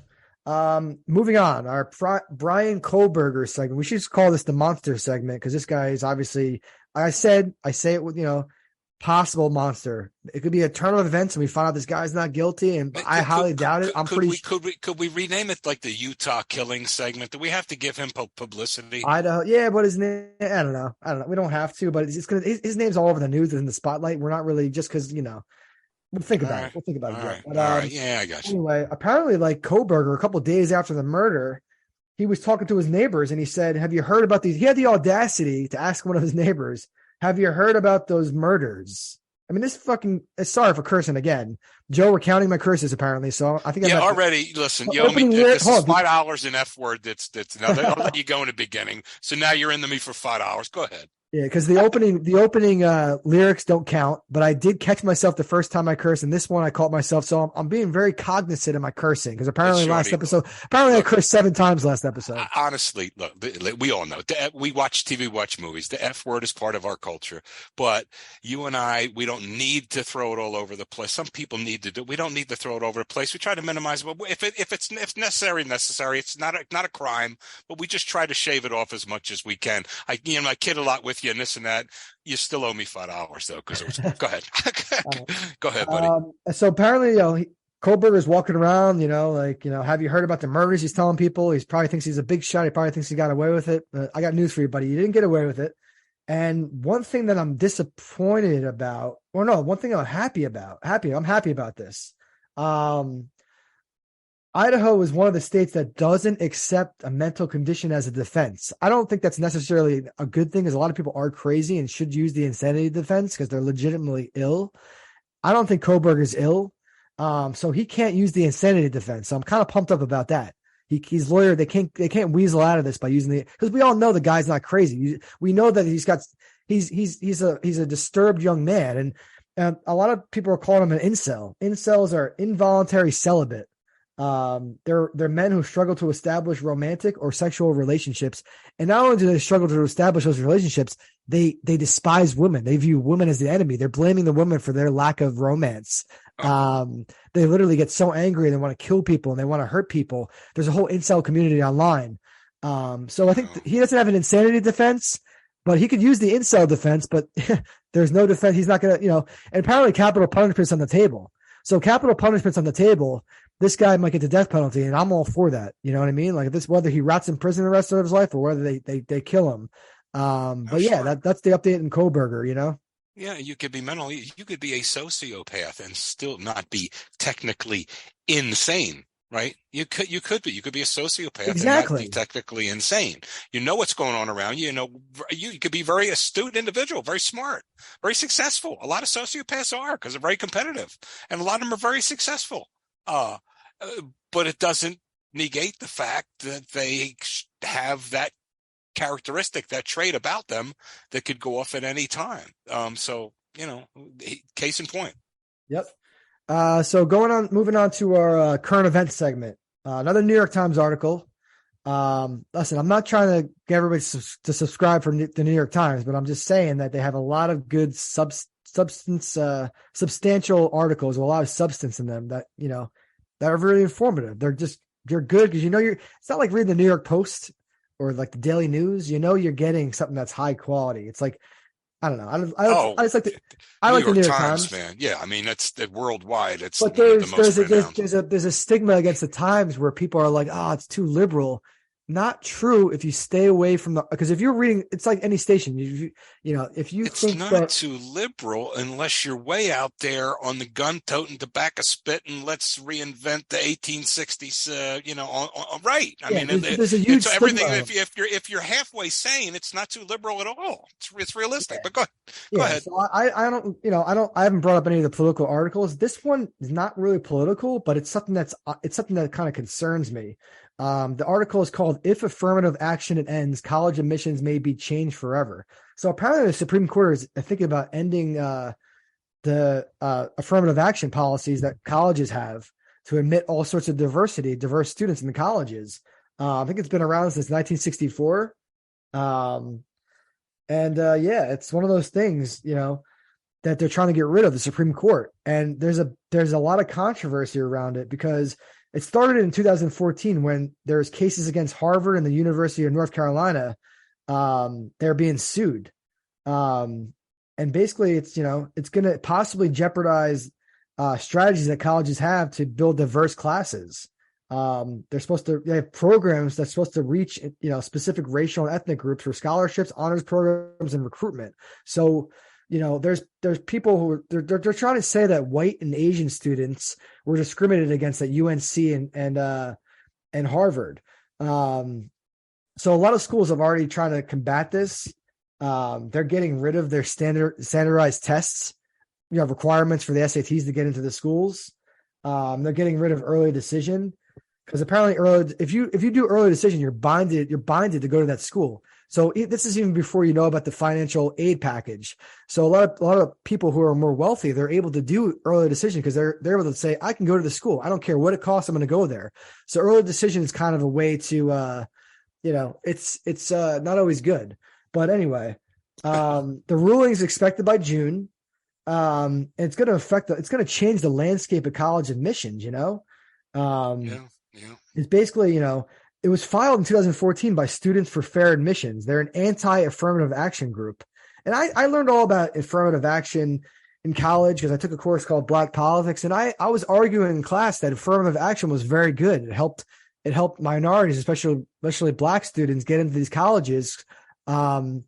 Moving on, our Bryan Kohberger segment. We should just call this the monster segment because this guy is obviously, I say it with, possible monster. It could be a turn of events and we find out this guy's not guilty, and I highly doubt it. Could we rename it like the Utah killing segment? Do we have to give him publicity? Idaho, yeah, but his name, I don't know. We don't have to, but his name's all over the news and in the spotlight. We're not really just because we'll think about it. We'll think about it. Right. But, all right. Yeah, I got you. Anyway, apparently, like Kohberger, a couple of days after the murder, he was talking to his neighbors and he said, "Have you heard about these?" He had the audacity to ask one of his neighbors, "Have you heard about those murders?" I mean, sorry for cursing again. Joe, we're counting my curses apparently. So I think already. Listen, you owe me this is $5 in F word. That's now I'll let you go in the beginning. So now you're into me for $5. Go ahead. Yeah, because the opening lyrics don't count, but I did catch myself the first time I cursed, and this one I caught myself. So I'm being very cognizant of my cursing because apparently I cursed 7 times last episode. Honestly, look, we all know we watch TV, watch movies. The F word is part of our culture, but you and I, we don't need to throw it all over the place. Some people need to do. We don't need to throw it over the place. We try to minimize it. If necessary. It's not a crime, but we just try to shave it off as much as we can. I kid a lot with you and this and that. You still owe me $5 though, because it was. Go ahead. Go ahead, buddy. So apparently, Kohberger's walking around, have you heard about the murders? He's telling people. He probably thinks he's a big shot. He probably thinks he got away with it. I got news for you, buddy. You didn't get away with it. And one thing that I'm disappointed about, or no, one thing I'm happy about. I'm happy about this. Idaho is one of the states that doesn't accept a mental condition as a defense. I don't think that's necessarily a good thing, because a lot of people are crazy and should use the insanity defense because they're legitimately ill. I don't think Kohberger's ill, so he can't use the insanity defense. So I'm kind of pumped up about that. He's lawyer. They can't weasel out of this by using because we all know the guy's not crazy. We know that he's a disturbed young man, and a lot of people are calling him an incel. Incels are involuntary celibate. They're men who struggle to establish romantic or sexual relationships. And not only do they struggle to establish those relationships, they despise women. They view women as the enemy. They're blaming the women for their lack of romance. They literally get so angry and they want to kill people and they want to hurt people. There's a whole incel community online. So I think he doesn't have an insanity defense, but he could use the incel defense, but there's no defense. He's not going to, and apparently capital punishment's on the table. So capital punishment's on the table. This guy might get the death penalty, and I'm all for that. You know what I mean? Like whether he rots in prison the rest of his life or whether they kill him. But yeah, that's the update in Kohberger, Yeah, you could be you could be a sociopath and still not be technically insane, right? You could be a sociopath and not be technically insane. You know what's going on around you. You could be a very astute individual, very smart, very successful. A lot of sociopaths are because they're very competitive, and a lot of them are very successful. But it doesn't negate the fact that they have that characteristic, that trait about them that could go off at any time. So, case in point. Yep. So moving on to our current events segment. Another New York Times article. Listen, I'm not trying to get everybody to subscribe for the New York Times, but I'm just saying that they have a lot of good substantial articles with a lot of substance in them that are really informative. They're good because it's not like reading the New York Post or like the Daily News. You're getting something that's high quality. It's like, I don't know. I just like the New York Times, man. Yeah, I mean that's worldwide. It's but there's a stigma against the Times where people are like, oh, it's too liberal. Not true. If you stay away from because if you're reading, it's like any station. It's think not too liberal unless you're way out there on the gun-toting, tobacco-spitting, let's reinvent the 1860s. Right? I mean, there's a huge everything. If you're halfway sane, it's not too liberal at all. It's realistic. But go ahead. So I haven't brought up any of the political articles. This one is not really political, but it's something that kind of concerns me. The article is called "If Affirmative Action Ends, College Admissions May Be Changed Forever." So apparently the Supreme Court is thinking about ending the affirmative action policies that colleges have to admit all sorts of diverse students in the colleges. I think it's been around since 1964. It's one of those things, that they're trying to get rid of, the Supreme Court. And there's a lot of controversy around it because it started in 2014 when there's cases against Harvard and the University of North Carolina. They're being sued. And basically it's going to possibly jeopardize strategies that colleges have to build diverse classes. They have programs that's supposed to reach, specific racial and ethnic groups for scholarships, honors programs, and recruitment. So, there's people who they're trying to say that white and Asian students were discriminated against at UNC and Harvard. So a lot of schools have already tried to combat this. They're getting rid of their standardized tests, requirements for the SATs to get into the schools. They're getting rid of early decision because apparently if you do early decision, you're binded to go to that school. So this is even before you know about the financial aid package. So a lot of people who are more wealthy, they're able to do early decision because they're able to say, I can go to the school. I don't care what it costs. I'm going to go there. So early decision is kind of a way to, it's not always good. But anyway, the ruling is expected by June. And it's going to change the landscape of college admissions, It's basically, it was filed in 2014 by Students for Fair Admissions. They're an anti-affirmative action group. And I learned all about affirmative action in college because I took a course called Black Politics. And I was arguing in class that affirmative action was very good. It helped minorities, especially Black students, get into these colleges and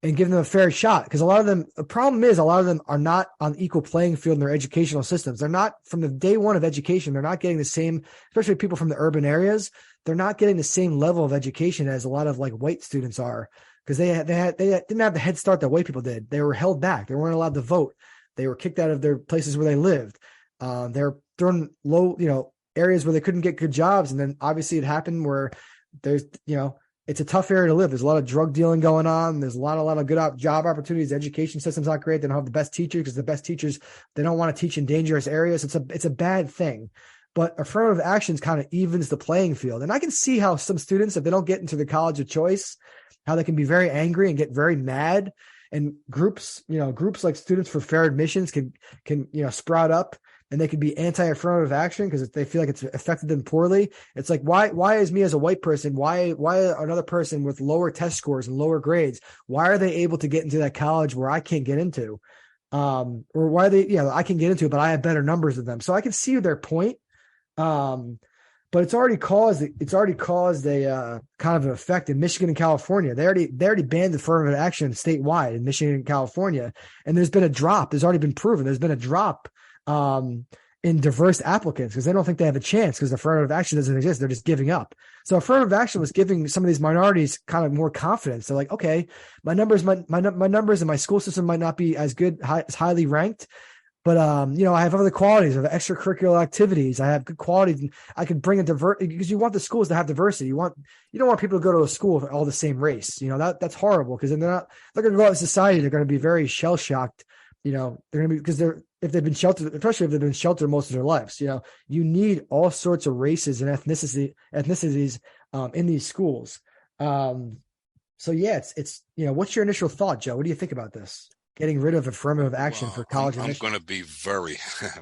give them a fair shot. Because the problem is a lot of them are not on equal playing field in their educational systems. They're not, from the day one of education, they're not getting the same, especially people from the urban areas, they're not getting the same level of education as a lot of like white students are, because they didn't have the head start that white people did. They were held back. They weren't allowed to vote. They were kicked out of their places where they lived. They're thrown low, areas where they couldn't get good jobs. And then obviously it happened where there's, it's a tough area to live. There's a lot of drug dealing going on. There's a lot of good job opportunities. The education system's not great. They don't have the best teachers because the best teachers, they don't want to teach in dangerous areas. It's a bad thing. but affirmative actions kind of evens the playing field. And I can see how some students, if they don't get into the college of choice, how they can be very angry and get very mad. And groups like Students for Fair Admissions can sprout up, and they could be anti-affirmative action because they feel like it's affected them poorly. It's like, why is me as a white person, why another person with lower test scores and lower grades, why are they able to get into that college where I can't get into? Or why I can get into it, but I have better numbers than them. So I can see their point. But it's already caused a kind of an effect in Michigan and California. They already banned affirmative action statewide in Michigan and California, and there's been a drop. There's already been proven. There's been a drop in diverse applicants because they don't think they have a chance because affirmative action doesn't exist. They're just giving up. So affirmative action was giving some of these minorities kind of more confidence. They're like, okay, my numbers in my school system might not be as good, as highly ranked, but I have other qualities. I have extracurricular activities. I have good qualities. I can bring because you want the schools to have diversity. You don't want people to go to a school with all the same race. That's horrible because then they're going to go out in society. They're going to be very shell shocked. They're going to be because if they've been sheltered, especially if they've been sheltered most of their lives. You need all sorts of races and ethnicities in these schools. So yeah, it's what's your initial thought, Joe? What do you think about this? Getting rid of affirmative action for college admission? I'm going to be very,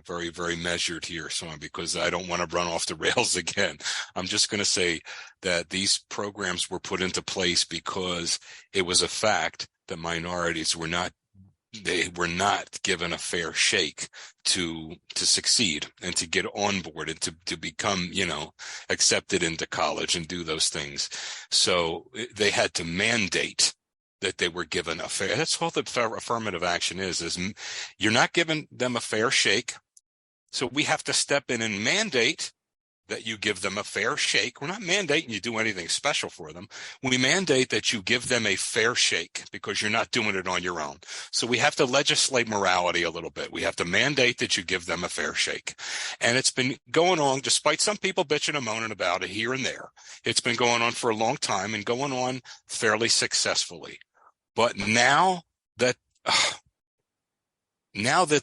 very, very measured here, Sean, because I don't want to run off the rails again. I'm just going to say that these programs were put into place because it was a fact that minorities were not given a fair shake to succeed and to get on board and to become, accepted into college and do those things. So they had to mandate that they were given a fair. That's all that affirmative action is you're not giving them a fair shake. So we have to step in and mandate that you give them a fair shake. We're not mandating you do anything special for them. We mandate that you give them a fair shake because you're not doing it on your own. So we have to legislate morality a little bit. We have to mandate that you give them a fair shake. And it's been going on, despite some people bitching and moaning about it here and there. It's been going on for a long time and going on fairly successfully. But now that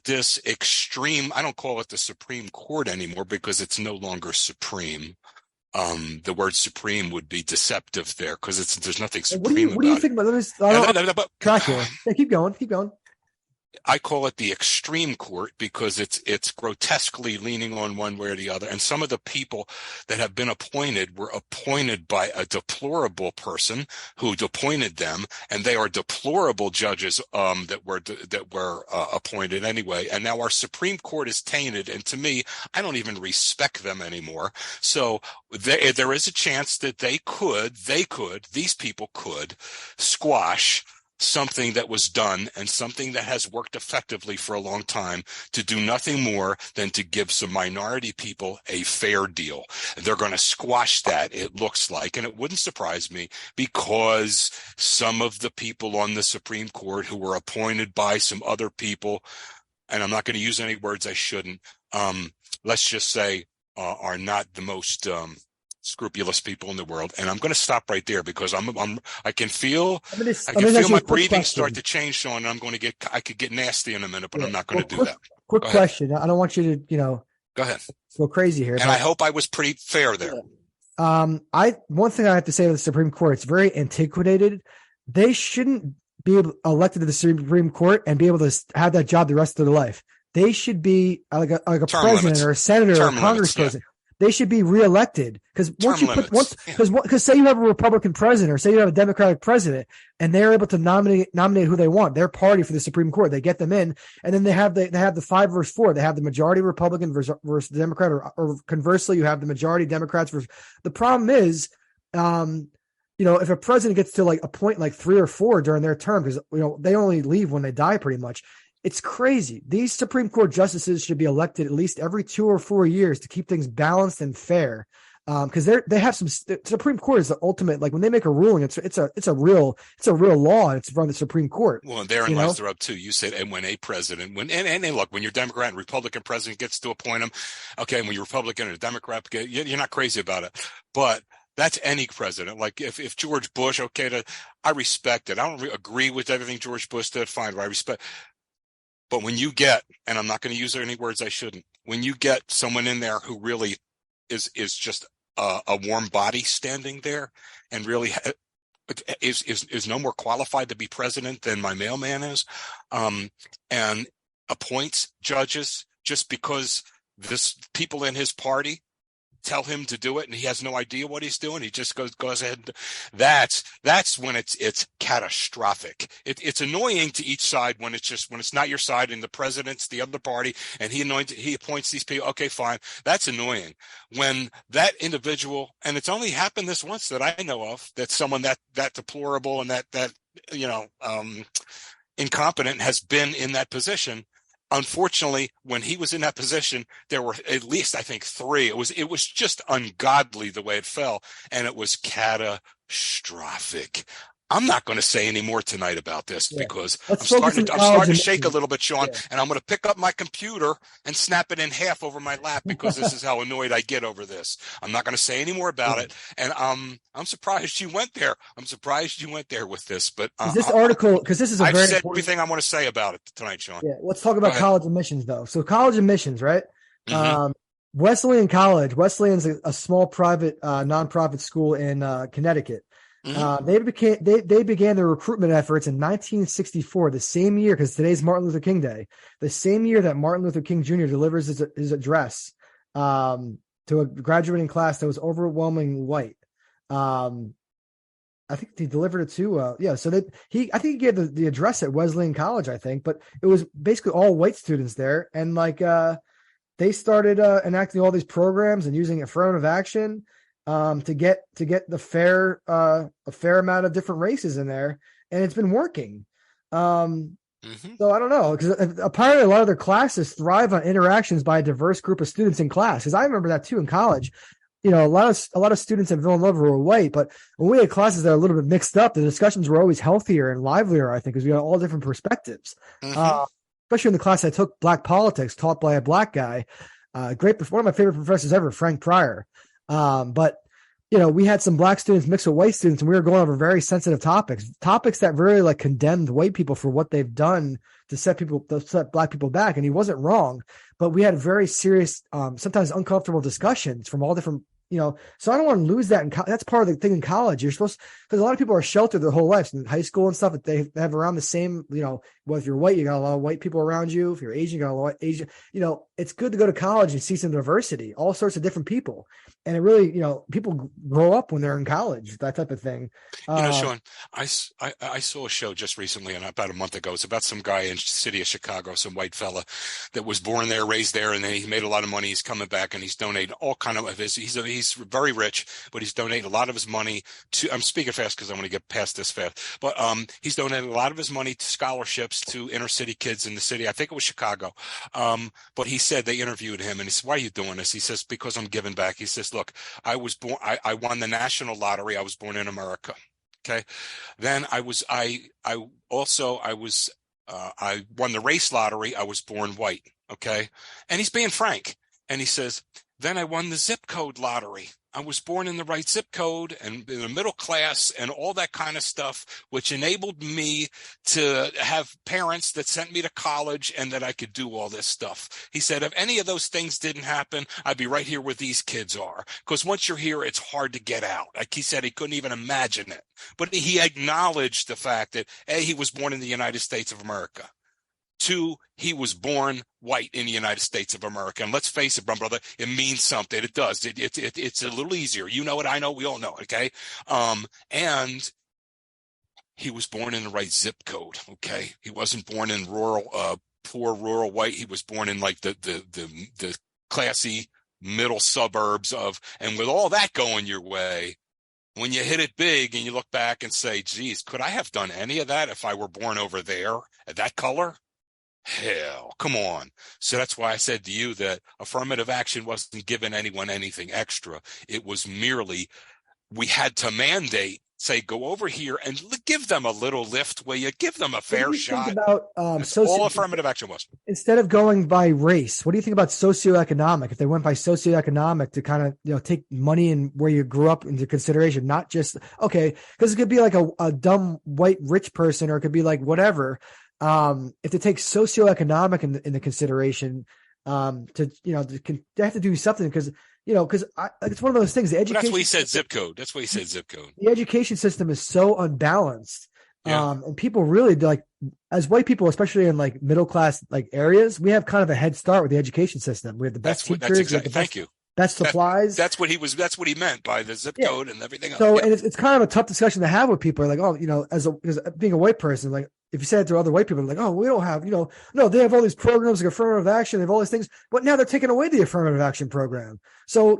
this extreme, I don't call it the Supreme Court anymore because it's no longer supreme. The word supreme would be deceptive there because there's nothing supreme about it. What do you think about track here? Yeah, keep going. I call it the extreme court because it's grotesquely leaning on one way or the other. And some of the people that have been appointed were appointed by a deplorable person who appointed them, and they are deplorable judges that were appointed anyway. And now our Supreme Court is tainted, and to me, I don't even respect them anymore. So there is a chance that these people could squash something that was done and something that has worked effectively for a long time to do nothing more than to give some minority people a fair deal. They're going to squash that, it looks like, and it wouldn't surprise me because some of the people on the Supreme Court who were appointed by some other people, and I'm not going to use any words I shouldn't, let's just say are not the most scrupulous people in the world. And I'm going to stop right there because I can feel my breathing start to change, Sean. And I could get nasty in a minute, but I'm not going to do that. Quick question. I don't want you to, go ahead. Go crazy here. And I hope I was pretty fair there. One thing I have to say with the Supreme Court, it's very antiquated. They shouldn't be elected to the Supreme Court and be able to have that job the rest of their life. They should be like a president limits. Or a senator or a congressperson. Yeah. They should be reelected because say you have a Republican president or say you have a Democratic president and they're able to nominate who they want, their party for the Supreme Court, they get them in, and then they have the 5 versus 4. They have the majority Republican versus Democrat, or conversely, you have the majority Democrats versus. The problem is, if a president gets to appoint 3 or 4 during their term, because they only leave when they die, pretty much. It's crazy. These Supreme Court justices should be elected at least every 2 or 4 years to keep things balanced and fair. Because they have some. Supreme Court is the ultimate. Like when they make a ruling, it's a real law. And it's from the Supreme Court. Well, therein lies the rub too. You said, and when a president, and look, when your Democrat and Republican president gets to appoint them, okay, and when you're Republican and a Democrat, you're not crazy about it, but. That's any president. Like if George Bush, I respect it. I don't agree with everything George Bush did. Fine, but I respect. But when you get, and I'm not going to use any words I shouldn't, when you get someone in there who really is just a warm body standing there and really is no more qualified to be president than my mailman is, and appoints judges just because this people in his party tell him to do it and he has no idea what he's doing, he just goes ahead. That's when it's catastrophic. It's annoying to each side when it's not your side and the president's the other party and he appoints these people. Okay, fine, that's annoying. When that individual, and it's only happened this once that I know of, that someone that deplorable and that incompetent has been in that position. Unfortunately, when he was in that position, there were at least, I think, 3. It was just ungodly the way it fell, and it was catastrophic. I'm not going to say any more tonight about this because I'm starting to shake a little bit, Sean, and I'm going to pick up my computer and snap it in half over my lap because this is how annoyed I get over this. I'm not going to say any more about it, and I'm surprised you went there. I'm surprised you went there with this, but this article, because this is I've said everything I want to say about it tonight, Sean. Yeah, let's talk about college admissions, though. So college admissions, right? Mm-hmm. Wesleyan College. Wesleyan's a small private, nonprofit school in Connecticut. Mm-hmm. They began their recruitment efforts in 1964, the same year, because today's Martin Luther King Day, the same year that Martin Luther King Jr. delivers his address to a graduating class that was overwhelmingly white. I think he delivered it to so I think he gave the address at Wesleyan College, I think, but it was basically all white students there, and they started enacting all these programs and using affirmative action to get the a fair amount of different races in there, and it's been working. Mm-hmm. So I don't know, because apparently a lot of their classes thrive on interactions by a diverse group of students in class. Because I remember that too in college. A lot of students at Villanova were white, but when we had classes that are a little bit mixed up, the discussions were always healthier and livelier, I think, because we had all different perspectives. Mm-hmm. Especially in the class I took, Black Politics, taught by a Black guy. One of my favorite professors ever, Frank Pryor. But we had some Black students mixed with white students, and we were going over very sensitive topics that really condemned white people for what they've done to set Black people back. And he wasn't wrong, but we had very serious, sometimes uncomfortable discussions from all different, so I don't want to lose that. That's part of the thing in college. You're supposed, because a lot of people are sheltered their whole lives in high school and stuff. They have around the same, well, if you're white, you got a lot of white people around you. If you're Asian, you got a lot of Asian, it's good to go to college and see some diversity, all sorts of different people. And it really, people grow up when they're in college, that type of thing. Sean, I saw a show just recently, and about a month ago. It's about some guy in the city of Chicago, some white fella that was born there, raised there, and then he made a lot of money. He's coming back and he's donating all kind of his. He's very rich, but he's donating a lot of his money to. I'm speaking fast because I want to get past this fast. But he's donating a lot of his money to scholarships to inner city kids in the city. I think it was Chicago. But he said they interviewed him, and he said, "Why are you doing this?" He says, "Because I'm giving back." He says, "Look, I was born. I won the national lottery. I was born in America. Okay, then I won the race lottery. I was born white. Okay," and he's being frank, and he says, "Then I won the zip code lottery. I was born in the right zip code and in the middle class and all that kind of stuff, which enabled me to have parents that sent me to college and that I could do all this stuff." He said, "If any of those things didn't happen, I'd be right here where these kids are. Because once you're here, it's hard to get out." Like he said, he couldn't even imagine it. But he acknowledged the fact that, A, he was born in the United States of America. 2, he was born white in the United States of America. And let's face it, brother, it means something. It does. It's a little easier. You know it. I know. We all know. Okay. And he was born in the right zip code. Okay. He wasn't born in poor rural white. He was born in the classy middle suburbs and with all that going your way, when you hit it big and you look back and say, geez, could I have done any of that if I were born over there at that color? Hell, come on. So that's why I said to you that affirmative action wasn't giving anyone anything extra. It was merely, we had to mandate, say, go over here and give them a little lift where you give them a fair shot. Think about, all affirmative action was. Instead of going by race, what do you think about socioeconomic? If they went by socioeconomic to kind of, take money and where you grew up into consideration, not just, okay, because it could be like a dumb white rich person, or it could be like whatever. if they take socioeconomic into consideration, they have to do something because it's one of those things. The education. That's why he said zip code. That's why he said zip code. The education system is so unbalanced. Yeah. And people really like, as white people, especially in like middle class like areas, we have kind of a head start with the education system. We have the best teachers. Thank you. Best supplies. That's what he meant by the zip code and everything else. So, and it's kind of a tough discussion to have with people. Like, as being a white person, like if you say it to other white people, like, oh, we don't have, no, they have all these programs like affirmative action, they have all these things, but now they're taking away the affirmative action program. So,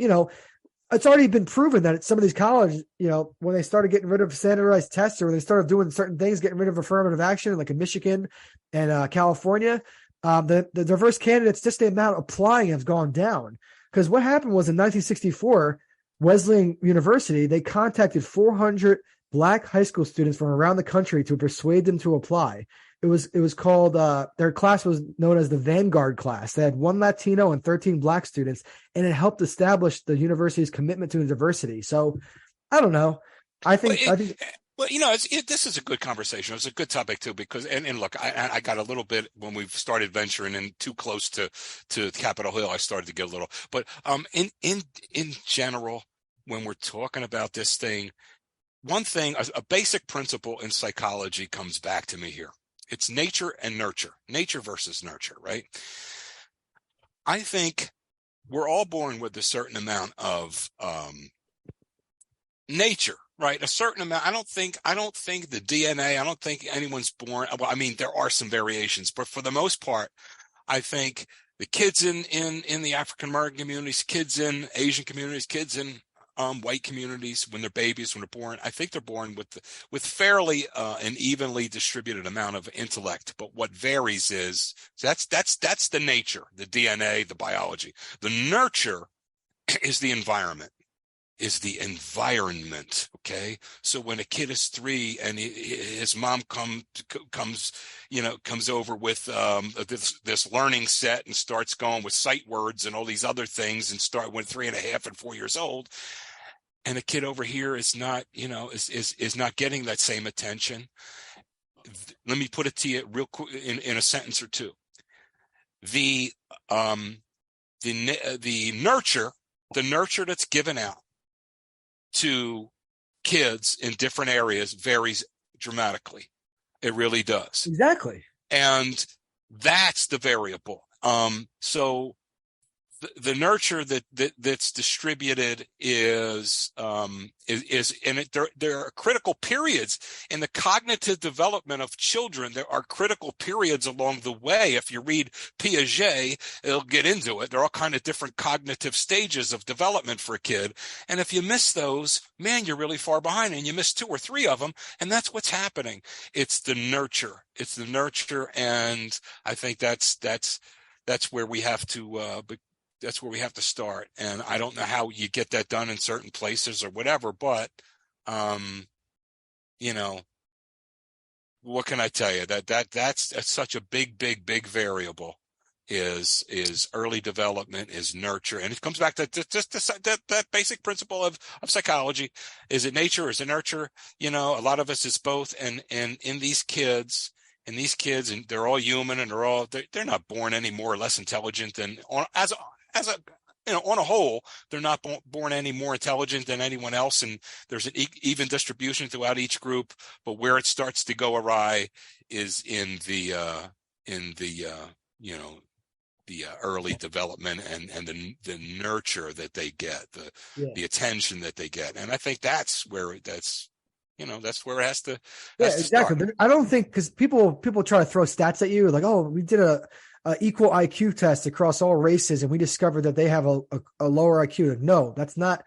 it's already been proven that at some of these colleges, when they started getting rid of standardized tests or when they started doing certain things, getting rid of affirmative action, like in Michigan and California, the diverse candidates, just the amount applying has gone down. Because what happened was in 1964, Wesleyan University, they contacted 400 Black high school students from around the country to persuade them to apply. It was called, their class was known as the Vanguard class. They had 1 Latino and 13 Black students, and it helped establish the university's commitment to diversity. So I don't know. This is a good conversation. It's a good topic too, because, and look, I got a little bit when we've started venturing in too close to Capitol Hill, I started to get a little, but, in general, when we're talking about this thing, one thing, a basic principle in psychology comes back to me here. It's nature and nurture, nature versus nurture, right? I think we're all born with a certain amount of nature, right? A certain amount. I don't think the DNA, I don't think anyone's born. Well, I mean, there are some variations, but for the most part, I think the kids in the African American communities, kids in Asian communities, kids in white communities, when they're babies, when they're born, I think they're born with fairly an evenly distributed amount of intellect. But what varies is that's the nature, the DNA, the biology. The nurture is the environment. Okay. So when a kid is 3 and his mom comes over with this learning set and starts going with sight words and all these other things and start when 3.5 and 4 years old, and a kid over here is not, is not getting that same attention. Let me put it to you real quick in a sentence or two. The nurture that's given out to kids in different areas varies dramatically. It really does. Exactly. And that's the variable. So the nurture that's distributed is there are critical periods in the cognitive development of children. There are critical periods along the way. If you read Piaget, it'll get into it. There are all kind of different cognitive stages of development for a kid. And if you miss those, man, you're really far behind, and you miss 2 or 3 of them. And that's what's happening. It's the nurture. And I think that's where we have to, that's where we have to start. And I don't know how you get that done in certain places or whatever, but, what can I tell you? That's such a big variable is early development, is nurture. And it comes back to just that basic principle of psychology. Is it nature or is it nurture? A lot of us, it's both. And in these kids, and they're all human, and they're not born any more or less intelligent than on a whole, they're not born any more intelligent than anyone else. And there's an even distribution throughout each group, but where it starts to go awry is in the early development and the nurture that they get, the attention that they get. And I think that's where it has to. Exactly. Start. I don't think, because people try to throw stats at you like, oh, we did a equal IQ test across all races, and we discovered that they have a lower IQ. No, that's not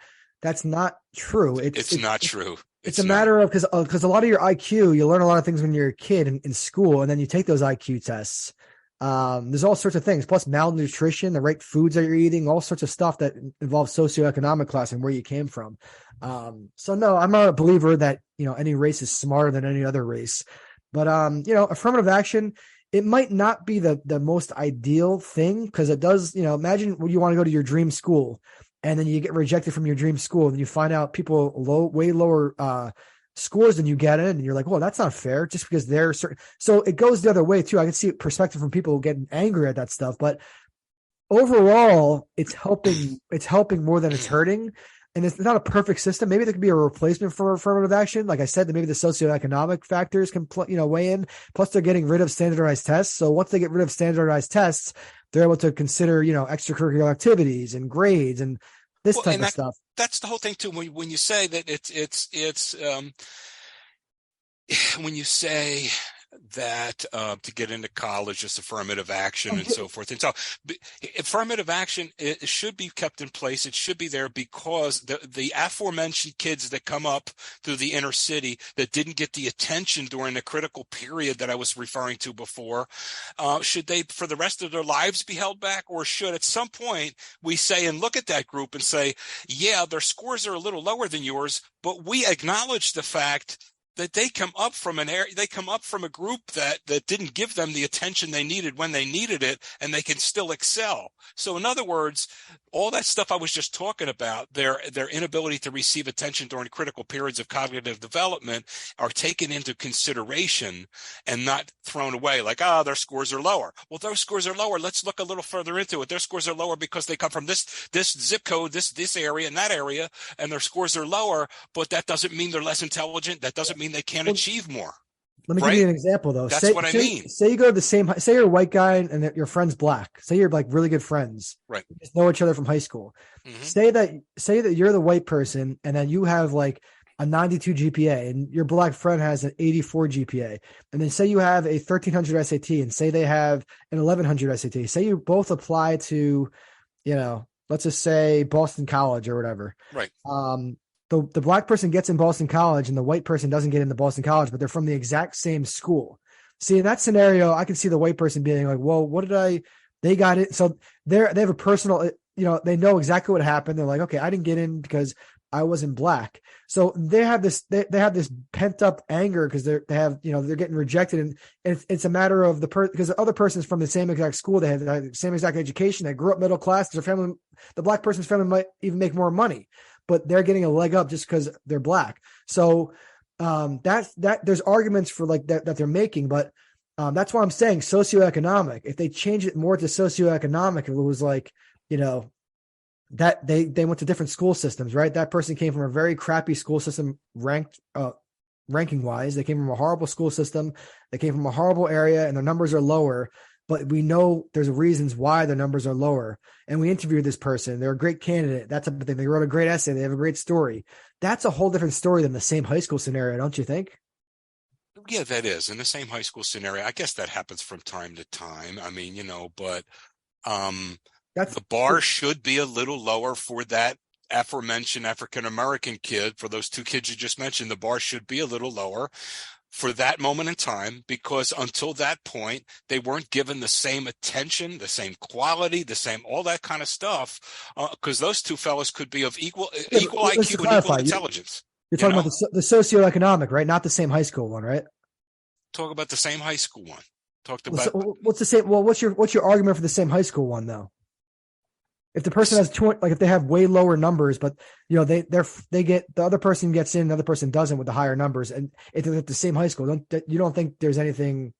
true. It's not true. It's a matter of, because a lot of your IQ, you learn a lot of things when you're a kid in school, and then you take those IQ tests. There's all sorts of things, plus malnutrition, the right foods that you're eating, all sorts of stuff that involves socioeconomic class and where you came from. So no, I'm not a believer that, any race is smarter than any other race, but, affirmative action, it might not be the most ideal thing, because it does, imagine when you want to go to your dream school and then you get rejected from your dream school, and you find out people way lower scores than you get in, and you're like, well, that's not fair just because they're certain. So it goes the other way too. I can see perspective from people getting angry at that stuff, but overall, it's helping. It's helping more than it's hurting. And it's not a perfect system. Maybe there could be a replacement for affirmative action. Like I said, that maybe the socioeconomic factors can weigh in. Plus, they're getting rid of standardized tests. So once they get rid of standardized tests, they're able to consider, extracurricular activities and grades and this type of stuff. That's the whole thing too. When you say that when you say that to get into college, just affirmative action and so forth. And so affirmative action, it should be kept in place. It should be there because the aforementioned kids that come up through the inner city that didn't get the attention during the critical period that I was referring to before, should they for the rest of their lives be held back, or should at some point we say and look at that group and say, yeah, their scores are a little lower than yours, but we acknowledge the fact that they come up from a group that didn't give them the attention they needed when they needed it, and they can still excel. So in other words, all that stuff I was just talking about, their inability to receive attention during critical periods of cognitive development are taken into consideration and not thrown away like, their scores are lower. Well, those scores are lower. Let's look a little further into it. Their scores are lower because they come from this zip code, this area and that area, and their scores are lower, but that doesn't mean they're less intelligent. That doesn't mean they can't achieve more. Let me give you an example, though. That's what I mean. Say you go to the same. Say you're a white guy and your friend's black. Say you're like really good friends. Right. You just know each other from high school. Mm-hmm. Say that you're the white person, and then you have like a 92 GPA, and your black friend has an 84 GPA, and then say you have a 1300 SAT, and say they have an 1100 SAT. Say you both apply to, let's just say Boston College or whatever. Right. The black person gets in Boston College and the white person doesn't get into Boston College, but they're from the exact same school. See, in that scenario, I can see the white person being like, well, they got it. So they have a personal, they know exactly what happened. They're like, okay, I didn't get in because I wasn't black. So they have this pent up anger because they're getting rejected. And it's a matter of because the other person's from the same exact school. They have the same exact education. They grew up middle class. The black person's family might even make more money, but they're getting a leg up just because they're black. So there's arguments for like that they're making, but that's why I'm saying socioeconomic. If they change it more to socioeconomic, it was like, that they went to different school systems, right? That person came from a very crappy school system ranking wise. They came from a horrible school system. They came from a horrible area and their numbers are lower. But we know there's reasons why their numbers are lower. And we interviewed this person. They're a great candidate. That type of thing. They wrote a great essay. They have a great story. That's a whole different story than the same high school scenario, don't you think? Yeah, that is. In the same high school scenario, I guess that happens from time to time. I mean, but the bar should be a little lower for that aforementioned African-American kid. For those two kids you just mentioned, the bar should be a little lower for that moment in time, because until that point, they weren't given the same attention, the same quality, the same, all that kind of stuff, because those two fellows could be of equal IQ and equal intelligence. You're talking about the socioeconomic, right? Not the same high school one, right? Talk about the same high school one. What's the same? Well, what's your argument for the same high school one, though? If the person has if they have way lower numbers, but they get, the other person gets in, the other person doesn't with the higher numbers, and if they're at the same high school, you don't think there's anything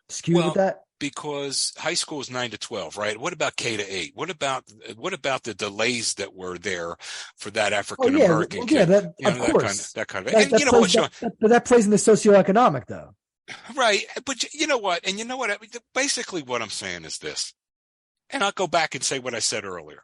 skewed with that? Because high school is 9 to 12, right? What about K to 8? What about the delays that were there for that African American kid? Of course, that kind of. But that plays in the socioeconomic, though. Right, but you know what? And you know what? Basically, what I'm saying is this, and I'll go back and say what I said earlier.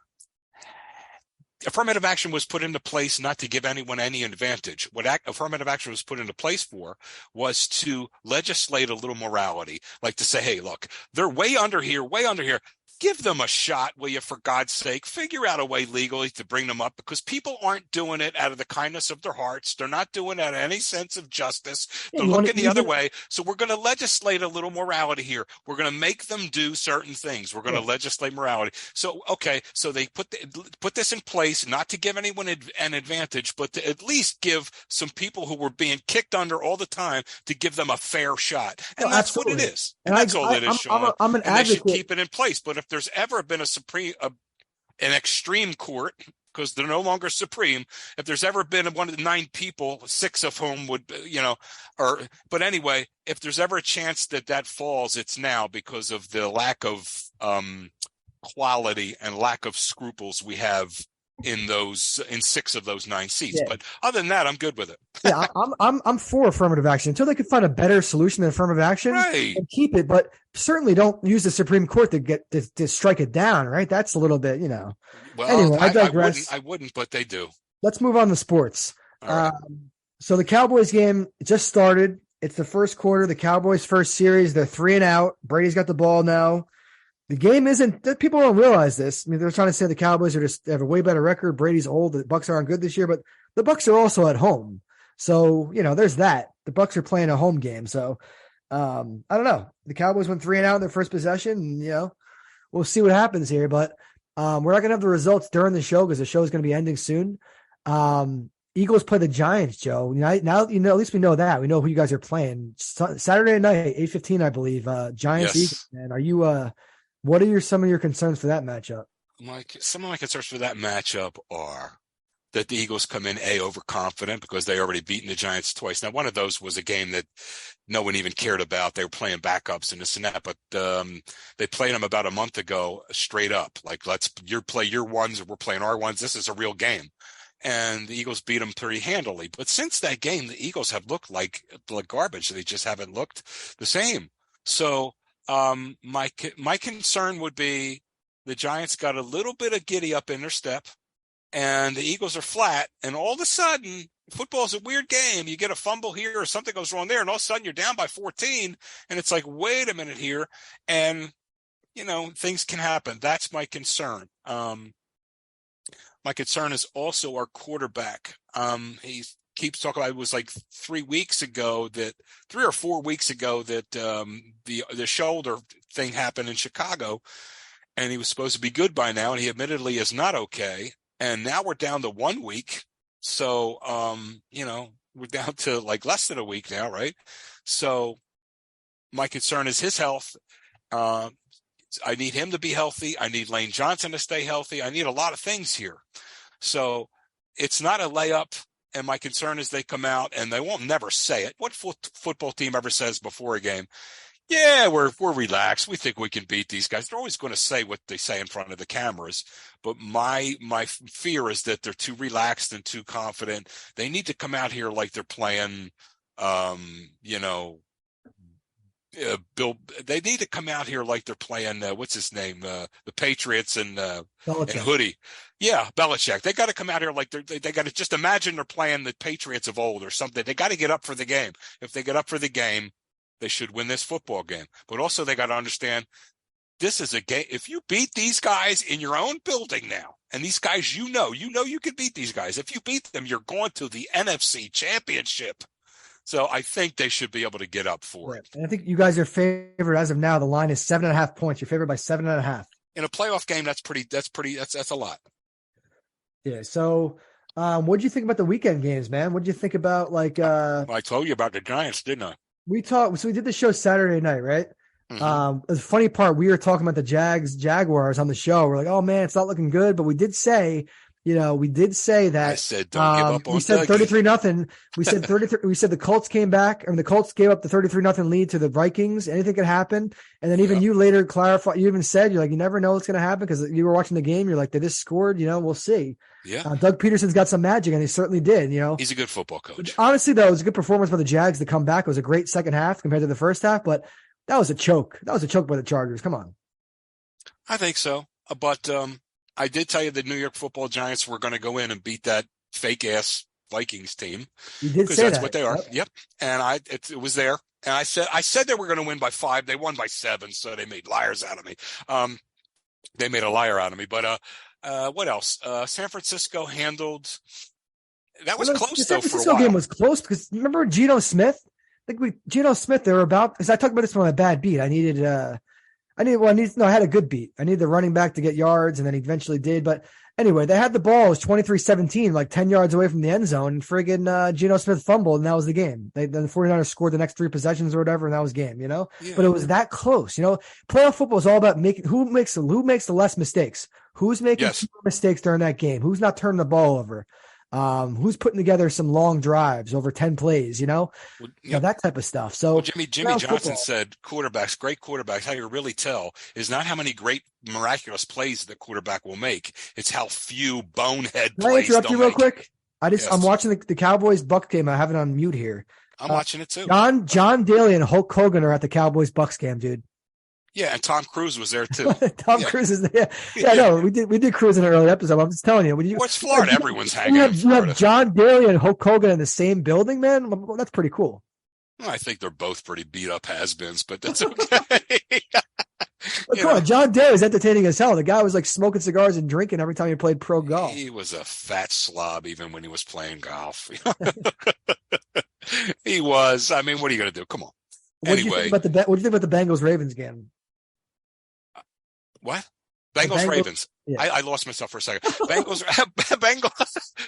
Affirmative action was put into place not to give anyone any advantage. What affirmative action was put into place for was to legislate a little morality, like to say, hey, look, they're way under here. Give them a shot, will you, for God's sake? Figure out a way legally to bring them up, because people aren't doing it out of the kindness of their hearts. They're not doing it out of any sense of justice. They're looking the other way. So we're going to legislate a little morality here. We're going to make them do certain things. We're going to legislate morality. So, okay, so they put this in place not to give anyone an advantage, but to at least give some people who were being kicked under all the time, to give them a fair shot. And that's absolutely what it is. And that's all it is, Sean. I'm an advocate. They should keep it in place. But if there's ever been an extreme court because they're no longer supreme. If there's ever been one of the 9 people, 6 of whom would, but anyway, if there's ever a chance that falls, it's now because of the lack of quality and lack of scruples we have in 6 of those 9 seats. Yeah. But other than that, I'm good with it. Yeah, I'm for affirmative action until they can find a better solution than affirmative action, right, and keep it. But certainly don't use the Supreme Court to strike it down. Right? That's a little bit, Well, Anyway, I digress. I wouldn't, but they do. Let's move on to sports. Right. So the Cowboys game just started. It's the first quarter. The Cowboys' first series. They're 3-and-out. Brady's got the ball now. The game isn't. People don't realize this. I mean, they're trying to say the Cowboys have a way better record. Brady's old. The Bucs aren't good this year, but the Bucs are also at home. So there's that. The Bucs are playing a home game. So I don't know. The Cowboys went 3-and-out in their first possession. And, we'll see what happens here. But we're not gonna have the results during the show because the show is going to be ending soon. Eagles play the Giants, Joe. Now at least we know that. We know who you guys are playing. Saturday night, 8:15, I believe. Giants, yes. Eagles. Man, are you? What are some of your concerns for that matchup? Some of my concerns for that matchup are that the Eagles come in overconfident because they already beaten the Giants twice. Now, one of those was a game that no one even cared about. They were playing backups in this and that, but they played them about a month ago straight up. Like, you play your ones, we're playing our ones. This is a real game. And the Eagles beat them pretty handily. But since that game, the Eagles have looked like garbage. They just haven't looked the same. So my concern would be the Giants got a little bit of giddy up in their step, and the Eagles are flat. And all of a sudden, football is a weird game. You get a fumble here or something goes wrong there, and all of a sudden you're down by 14, and it's like, wait a minute here. And, things can happen. That's my concern. My concern is also our quarterback. He keeps talking about, it was like 3 or 4 weeks ago that the shoulder thing happened in Chicago, and he was supposed to be good by now, and he admittedly is not okay. And now we're down to 1 week. So, we're down to like less than a week now, right? So my concern is his health. I need him to be healthy. I need Lane Johnson to stay healthy. I need a lot of things here. So it's not a layup. And my concern is they come out and they won't never say it. What football team ever says before a game, yeah, we're relaxed. We think we can beat these guys. They're always going to say what they say in front of the cameras. But my fear is that they're too relaxed and too confident. They need to come out here like they're playing, they need to come out here like they're playing, what's his name? The Patriots and Hoodie. Yeah, Belichick. They got to come out here like they got to just imagine they're playing the Patriots of old or something. They got to get up for the game. If they get up for the game, they should win this football game. But also they got to understand this is a game. If you beat these guys in your own building now, and these guys, you can beat these guys. If you beat them, you're going to the NFC Championship. So I think they should be able to get up for it. And I think you guys are favored as of now. The line is 7.5 points. You're favored by 7.5. In a playoff game, that's a lot. Yeah. So what did you think about the weekend games, man? What did you think about I told you about the Giants, didn't I? We did the show Saturday night, right? Mm-hmm. The funny part, we were talking about the Jaguars on the show. We're like, oh man, it's not looking good. But we did say that. I said, don't give up on we said 33-0. We said 33. We said the Colts came back, and the Colts gave up the 33-0 lead to the Vikings. Anything could happen. And then even you later clarified. You even said, you're like, you never know what's going to happen because you were watching the game. You're like, they just scored. We'll see. Yeah. Doug Peterson's got some magic, and he certainly did. He's a good football coach. Honestly, though, it was a good performance by the Jags to come back. It was a great second half compared to the first half, but that was a choke. That was a choke by the Chargers. Come on. I think so, but I did tell you the New York Football Giants were going to go in and beat that fake ass Vikings team. You did say that's that. what they are. Yep. And it was there. And I said they were going to win by 5. They won by 7. So they made liars out of me. They made a liar out of me, but, what else? San Francisco handled, that was close though for a while. The San Francisco game was close because remember Geno Smith? They were about, because I talked about this on a bad beat. I had a good beat. I needed the running back to get yards, and then he eventually did. But anyway, they had the ball. It was 23-17, like 10 yards away from the end zone, and friggin' Geno Smith fumbled, and that was the game. Then the 49ers scored the next 3 possessions or whatever, and that was game, Yeah. But it was that close, Playoff football is all about who makes the less mistakes. Who's making Yes. fewer mistakes during that game? Who's not turning the ball over? Who's putting together some long drives over 10 plays, Well, that type of stuff. Well, So Jimmy around Johnson football, said quarterbacks, great quarterbacks, how you really tell is not how many great miraculous plays the quarterback will make. It's how few bonehead can I plays interrupt they'll you real make. quick? I'm Yes. watching the Cowboys Bucks game. I have it on mute here. I'm Uh, watching it too. John Daly and Hulk Hogan are at the Cowboys Bucks game, dude. Yeah, and Tom Cruise was there too. Tom Yeah. Cruise is there. Yeah, Yeah. no, we did Cruise in an early episode. I'm just telling you. Well, it's Florida. Everyone's hanging in You have Florida. John Daly and Hulk Hogan in the same building, man. Well, that's pretty cool. Well, I think they're both pretty beat up has-beens, but that's okay. But come on, John Daly is entertaining as hell. The guy was like smoking cigars and drinking every time he played pro golf. He was a fat slob even when he was playing golf. He was. I mean, what are you going to do? Come on. What do you think about the Bengals Ravens game? What? Bengals Ravens. Yeah. I lost myself for a second. Bengals.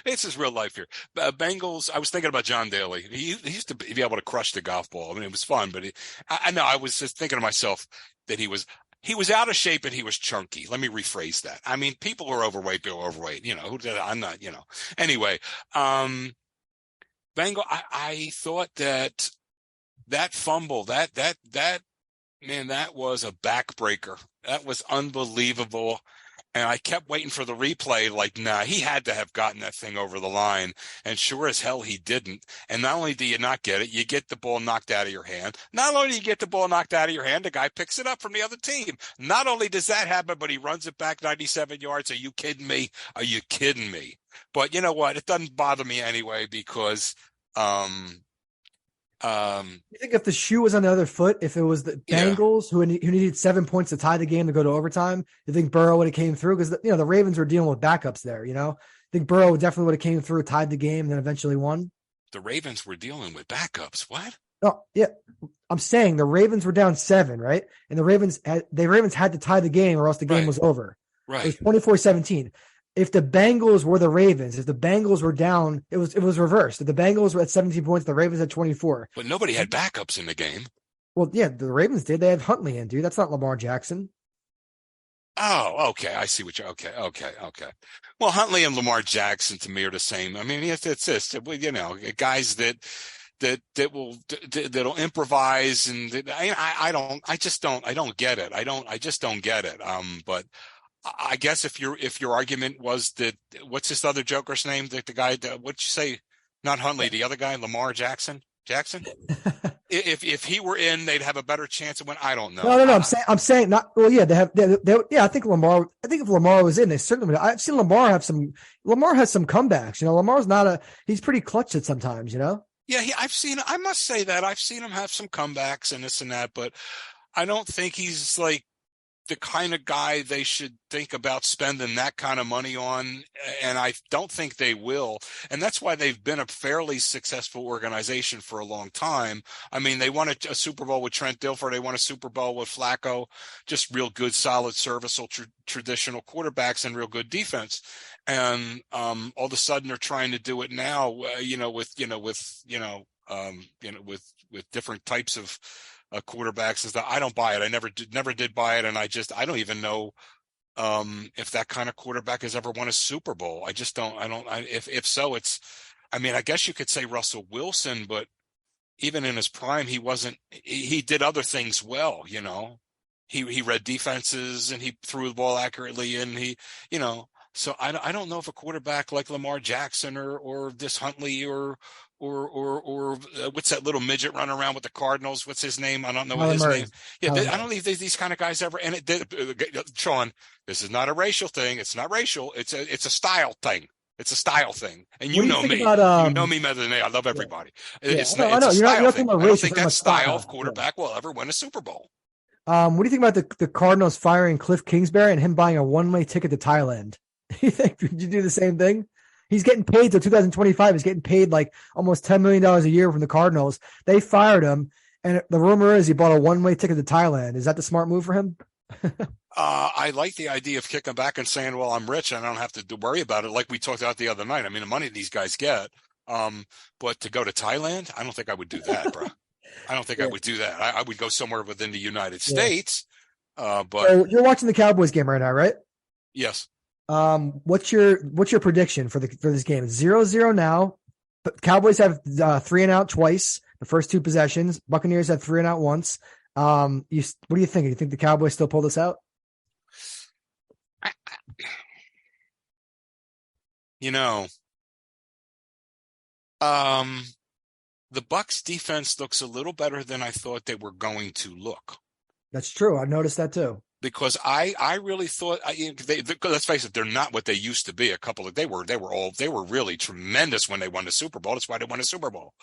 This is real life here. Bengals. I was thinking about John Daly. He used to be able to crush the golf ball. I mean, it was fun, but I know I was just thinking to myself that he was out of shape and he was chunky. Let me rephrase that. I mean, people who are overweight, I'm not, Anyway, Bengal, I thought that fumble, that man, that was a backbreaker. That was unbelievable. And I kept waiting for the replay, like, nah, he had to have gotten that thing over the line. And sure as hell he didn't. And not only do you not get it, you get the ball knocked out of your hand. Not only do you get the ball knocked out of your hand, the guy picks it up from the other team. Not only does that happen, but he runs it back 97 yards. Are you kidding me? Are you kidding me? But you know what? It doesn't bother me anyway because you think if the shoe was on the other foot, if it was the Bengals who needed 7 points to tie the game to go to overtime, you think Burrow would have came through? Because the Ravens were dealing with backups there. I think Burrow definitely would have came through, tied the game, and then eventually won. The Ravens were dealing with backups. What? Oh yeah, I'm saying the Ravens were down 7, right? And the Ravens had to tie the game, or else the game was over. Right. It was 24-17. If the Bengals were the Ravens, if the Bengals were down, it was reversed. If the Bengals were at 17 points, the Ravens had 24. But nobody had backups in the game. Well, yeah, the Ravens did. They had Huntley in, dude. That's not Lamar Jackson. Oh, okay. I see what you're. Okay. Well, Huntley and Lamar Jackson to me are the same. I mean, it's guys that'll improvise, and I just don't get it. I just don't get it. But I guess if your argument was that, what's this other joker's name? The guy, what'd you say? Not Huntley, the other guy, Lamar Jackson. If he were in, they'd have a better chance of winning. I don't know. No. I'm saying not. Well, yeah, they have. Yeah, I think Lamar. I think if Lamar was in, they certainly would. I've seen Lamar have some. Lamar has some comebacks. Lamar's not he's pretty clutch at sometimes. Yeah, I must say that I've seen him have some comebacks and this and that, but I don't think he's like the kind of guy they should think about spending that kind of money on, and I don't think they will. And that's why they've been a fairly successful organization for a long time. I mean, they won a Super Bowl with Trent Dilfer. They won a Super Bowl with Flacco, just real good, solid, serviceable, traditional quarterbacks and real good defense. And all of a sudden they're trying to do it now, with different types of quarterbacks and stuff. I don't buy it. I never did buy it, and I don't even know if that kind of quarterback has ever won a Super Bowl. I just don't. If so, it's. I mean, I guess you could say Russell Wilson, but even in his prime, he wasn't. He did other things well. He read defenses and he threw the ball accurately, and So I don't know if a quarterback like Lamar Jackson or this Huntley or what's that little midget running around with the Cardinals? What's his name? I don't know what his name. Yeah, I don't think these kind of guys ever. And Sean, this is not a racial thing. It's not racial. It's a style thing. It's a style thing. And you know me. You know me better than me. I love everybody. Yeah. It's I know. a You're style not thing. about I don't race, think that style of quarterback will ever win a Super Bowl. What do you think about the Cardinals firing Cliff Kingsbury and him buying a one-way ticket to Thailand? You think, did you do the same thing? He's getting paid till 2025. He's getting paid like almost $10 million a year from the Cardinals. They fired him, and the rumor is he bought a one-way ticket to Thailand. Is that the smart move for him? I like the idea of kicking back and saying, well, I'm rich and I don't have to worry about it, like we talked about the other night. I mean, the money these guys get. But to go to Thailand, I don't think I would do that, bro. I don't think I would do that. I would go somewhere within the United States. But so you're watching the Cowboys game right now, right? Yes. What's your prediction for this game? It's 0-0 now. But Cowboys have 3-and-out twice. The first two possessions. Buccaneers had 3-and-out once. What do you think? Do you think the Cowboys still pull this out? You know, the Bucs defense looks a little better than I thought they were going to look. That's true. I've noticed that too. Because I really thought let's face it, they're not what they used to be. They were really tremendous when they won the Super Bowl. That's why they won the Super Bowl.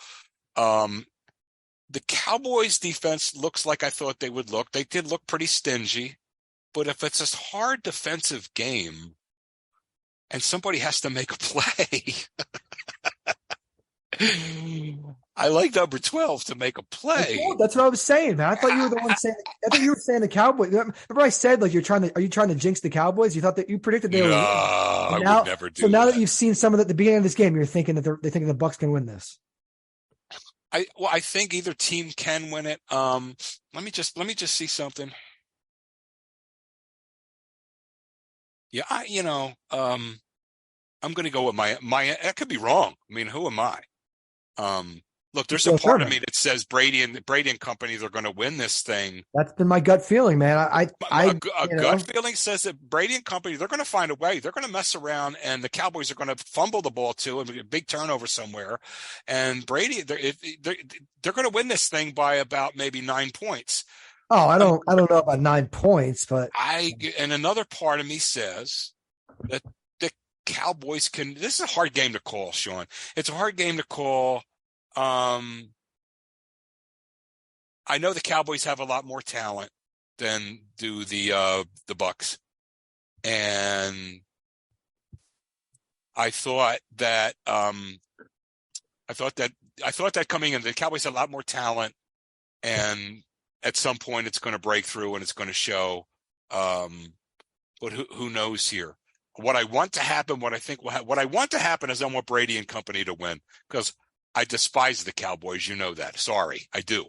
The Cowboys defense looks like I thought they would look. They did look pretty stingy, but if it's a hard defensive game and somebody has to make a play, I like number 12 to make a play. That's what I was saying, man. I thought you were the one saying. I thought you were saying the Cowboys. Remember, I said like are you trying to jinx the Cowboys? You thought that you predicted they would win. I would never do. So now that you've seen some of the beginning of this game, you're thinking that they're thinking the Bucs can win this. I think either team can win it. Let me just see something. Yeah, I'm going to go with my. I could be wrong. I mean, who am I? Look, there's a part of me that says Brady and company, they're going to win this thing. That's been my gut feeling, man. A gut feeling says that Brady and company, they're going to find a way. They're going to mess around, and the Cowboys are going to fumble the ball too, and a big turnover somewhere. And Brady, they're going to win this thing by about maybe 9 points. Oh, I don't know about 9 points, but and another part of me says that the Cowboys can. This is a hard game to call, Sean. It's a hard game to call. I know the Cowboys have a lot more talent than do the Bucs, and I thought that coming in, the Cowboys have a lot more talent, and at some point it's going to break through and it's going to show. But who knows here? What I want to happen, what I want to happen is I want Brady and company to win because I despise the Cowboys. You know that. Sorry, I do.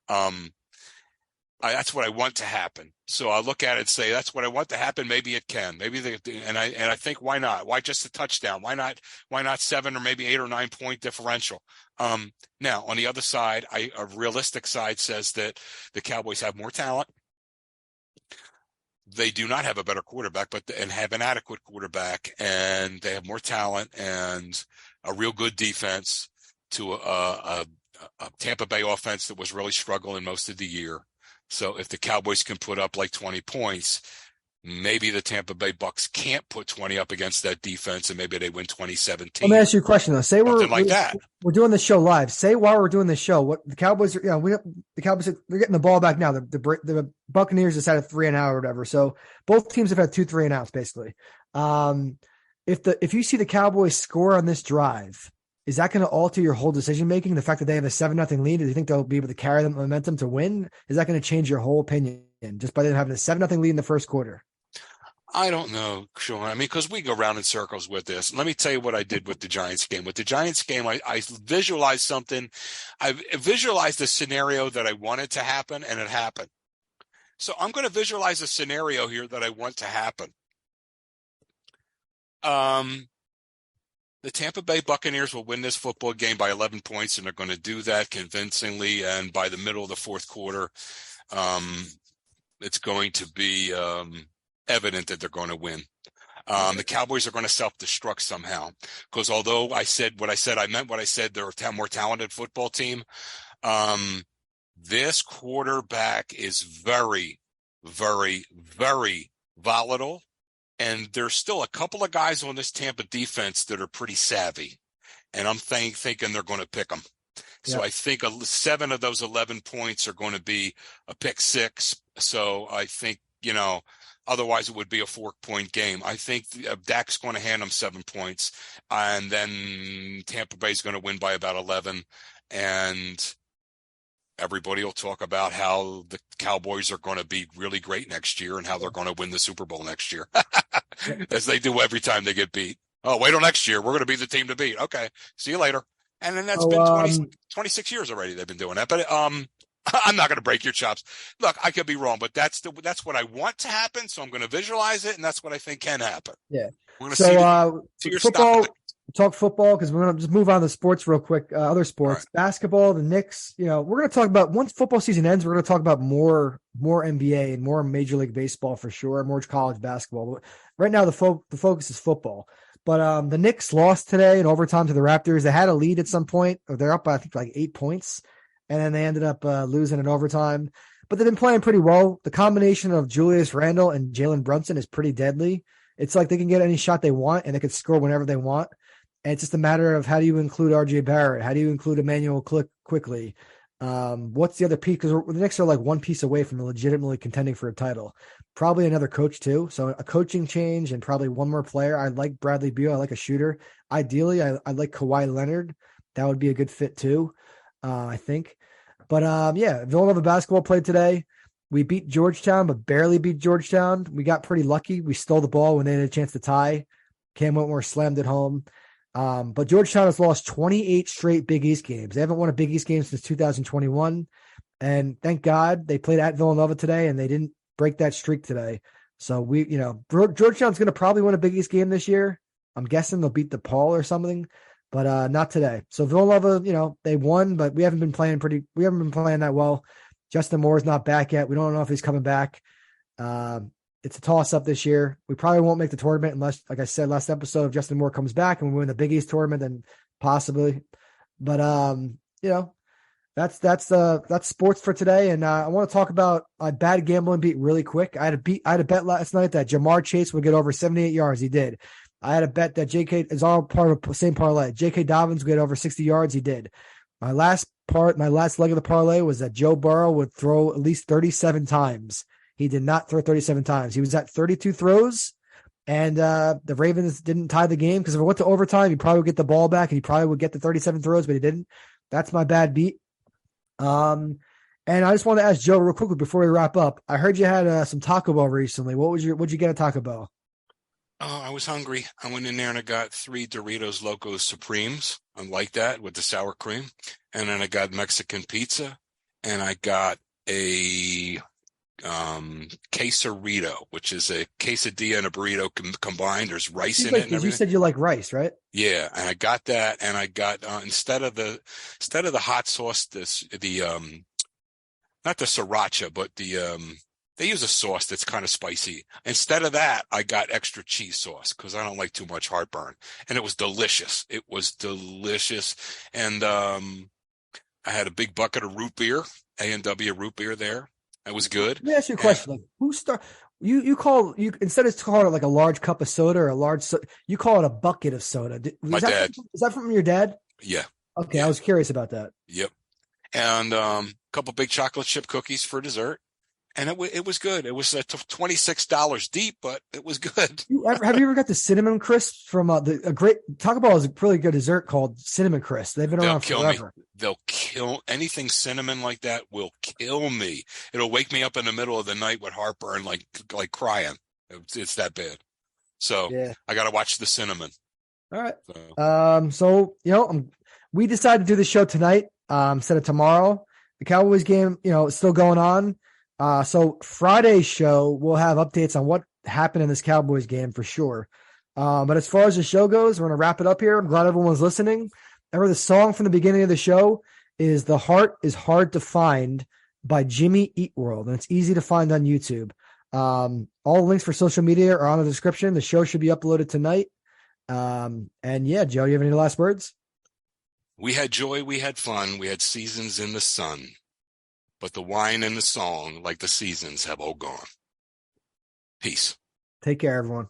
That's what I want to happen. So I look at it and say, that's what I want to happen. Maybe it can. Maybe I think, why not? Why just a touchdown? Why not 7 or maybe 8 or 9 point differential? Now on the other side, a realistic side says that the Cowboys have more talent. They do not have a better quarterback, and have an adequate quarterback, and they have more talent and a real good defense to a Tampa Bay offense that was really struggling most of the year. So if the Cowboys can put up like 20 points, maybe the Tampa Bay Bucs can't put 20 up against that defense, and maybe they win 2017. Let me ask you a question though. Say we're doing this show live. Say while we're doing this show, what the Cowboys are, the Cowboys they're getting the ball back now. The Buccaneers decided 3-and-out or whatever. So both teams have had 2 3-and-outs basically. If you see the Cowboys score on this drive, is that going to alter your whole decision making? The fact that they have a 7-0 lead, do you think they'll be able to carry the momentum to win? Is that going to change your whole opinion just by them having a 7-0 lead in the first quarter? I don't know, Sean. I mean, because we go around in circles with this. Let me tell you what I did with the Giants game. With the Giants game, I visualized something. I visualized a scenario that I wanted to happen, and it happened. So I'm going to visualize a scenario here that I want to happen. The Tampa Bay Buccaneers will win this football game by 11 points, and they're going to do that convincingly. And by the middle of the fourth quarter, it's going to be evident that they're going to win. The Cowboys are going to self-destruct somehow, because although I said what I said, I meant what I said. They're a more talented football team. This quarterback is very, very, very volatile. And there's still a couple of guys on this Tampa defense that are pretty savvy. And I'm thinking they're going to pick them. So I think 7 of those 11 points are going to be a pick 6. So I think, otherwise it would be a 4-point game. I think Dak's going to hand them 7 points. And then Tampa Bay's going to win by about 11. And everybody will talk about how the Cowboys are going to be really great next year and how they're going to win the Super Bowl next year, as they do every time they get beat. Oh, wait till next year. We're going to be the team to beat. Okay. See you later. And then that's been 26 years already. They've been doing that. But I'm not going to break your chops. Look, I could be wrong, but that's what I want to happen. So I'm going to visualize it, and that's what I think can happen. Yeah. We're going to see So to your stop. football, talk football because we're gonna just move on to sports real quick. Other All sports, right. basketball, the Knicks. We're gonna talk about once football season ends. We're gonna talk about more NBA and more Major League Baseball for sure, more college basketball. But right now, the focus is football. But the Knicks lost today in overtime to the Raptors. They had a lead at some point, or they're up by I think like 8 points, and then they ended up losing in overtime. But they've been playing pretty well. The combination of Julius Randle and Jalen Brunson is pretty deadly. It's like they can get any shot they want and they can score whenever they want. And it's just a matter of how do you include RJ Barrett? How do you include Emmanuel quickly? What's the other piece? Because the Knicks are like one piece away from legitimately contending for a title. Probably another coach too. So a coaching change and probably one more player. I like Bradley Beal. I like a shooter. Ideally, I like Kawhi Leonard. That would be a good fit too, I think. But yeah, Villanova basketball played today. We beat Georgetown, but barely beat Georgetown. We got pretty lucky. We stole the ball when they had a chance to tie. Cam Whitmore slammed it home. But Georgetown has lost 28 straight Big East games. They haven't won a Big East game since 2021. And thank God they played at Villanova today and they didn't break that streak today. So Georgetown's going to probably win a Big East game this year. I'm guessing they'll beat DePaul or something, but not today. So Villanova, they won, but we haven't been playing that well. Justin Moore's not back yet. We don't know if he's coming back. It's a toss-up this year. We probably won't make the tournament unless, like I said last episode, if Justin Moore comes back and we win the Big East tournament, then possibly. But that's sports for today. And I want to talk about a bad gambling beat really quick. I had a bet last night that Jamar Chase would get over 78 yards. He did. I had a bet that JK is all part of the same parlay. J.K. Dobbins would get over 60 yards. He did. My last leg of the parlay was that Joe Burrow would throw at least 37 times. He did not throw 37 times. He was at 32 throws, and the Ravens didn't tie the game because if it went to overtime, he probably would get the ball back and he probably would get the 37 throws, but he didn't. That's my bad beat. And I just want to ask Joe real quickly before we wrap up. I heard you had some Taco Bell recently. What'd you get at Taco Bell? Oh, I was hungry. I went in there and I got 3 Doritos Locos Supremes. I like that with the sour cream. And then I got Mexican pizza and I got a quesarito, which is a quesadilla and a burrito combined. There's rice in it and everything. You said you like rice, right? Yeah, and I got that, and I got instead of the hot sauce, not the sriracha, but they use a sauce that's kind of spicy. Instead of that, I got extra cheese sauce because I don't like too much heartburn, and it was delicious. It was delicious, and I had a big bucket of root beer, A&W root beer there. It was good. Let me ask you a question. Like, who instead of calling it like a large cup of soda or you call it a bucket of soda. My dad. Is that from your dad? Yeah. Okay, yeah. I was curious about that. Yep. And a couple big chocolate chip cookies for dessert. And it was good. It was $26 deep, but it was good. Have you ever got the cinnamon crisp from a great Taco Bell is a really good dessert called cinnamon crisp. They've been around forever. They'll kill anything cinnamon like that will kill me. It'll wake me up in the middle of the night with heartburn, like crying. It's that bad. So yeah. I got to watch the cinnamon. All right. So we decided to do the show tonight instead of tomorrow. The Cowboys game, is still going on. So Friday's show, we'll have updates on what happened in this Cowboys game for sure. But as far as the show goes, we're going to wrap it up here. I'm glad everyone's listening. Remember, the song from the beginning of the show is "The Heart is Hard to Find" by Jimmy Eat World, and it's easy to find on YouTube. All links for social media are on the description. The show should be uploaded tonight. And yeah, Joe, you have any last words? We had joy, we had fun, we had seasons in the sun. But the wine and the song, like the seasons, have all gone. Peace. Take care, everyone.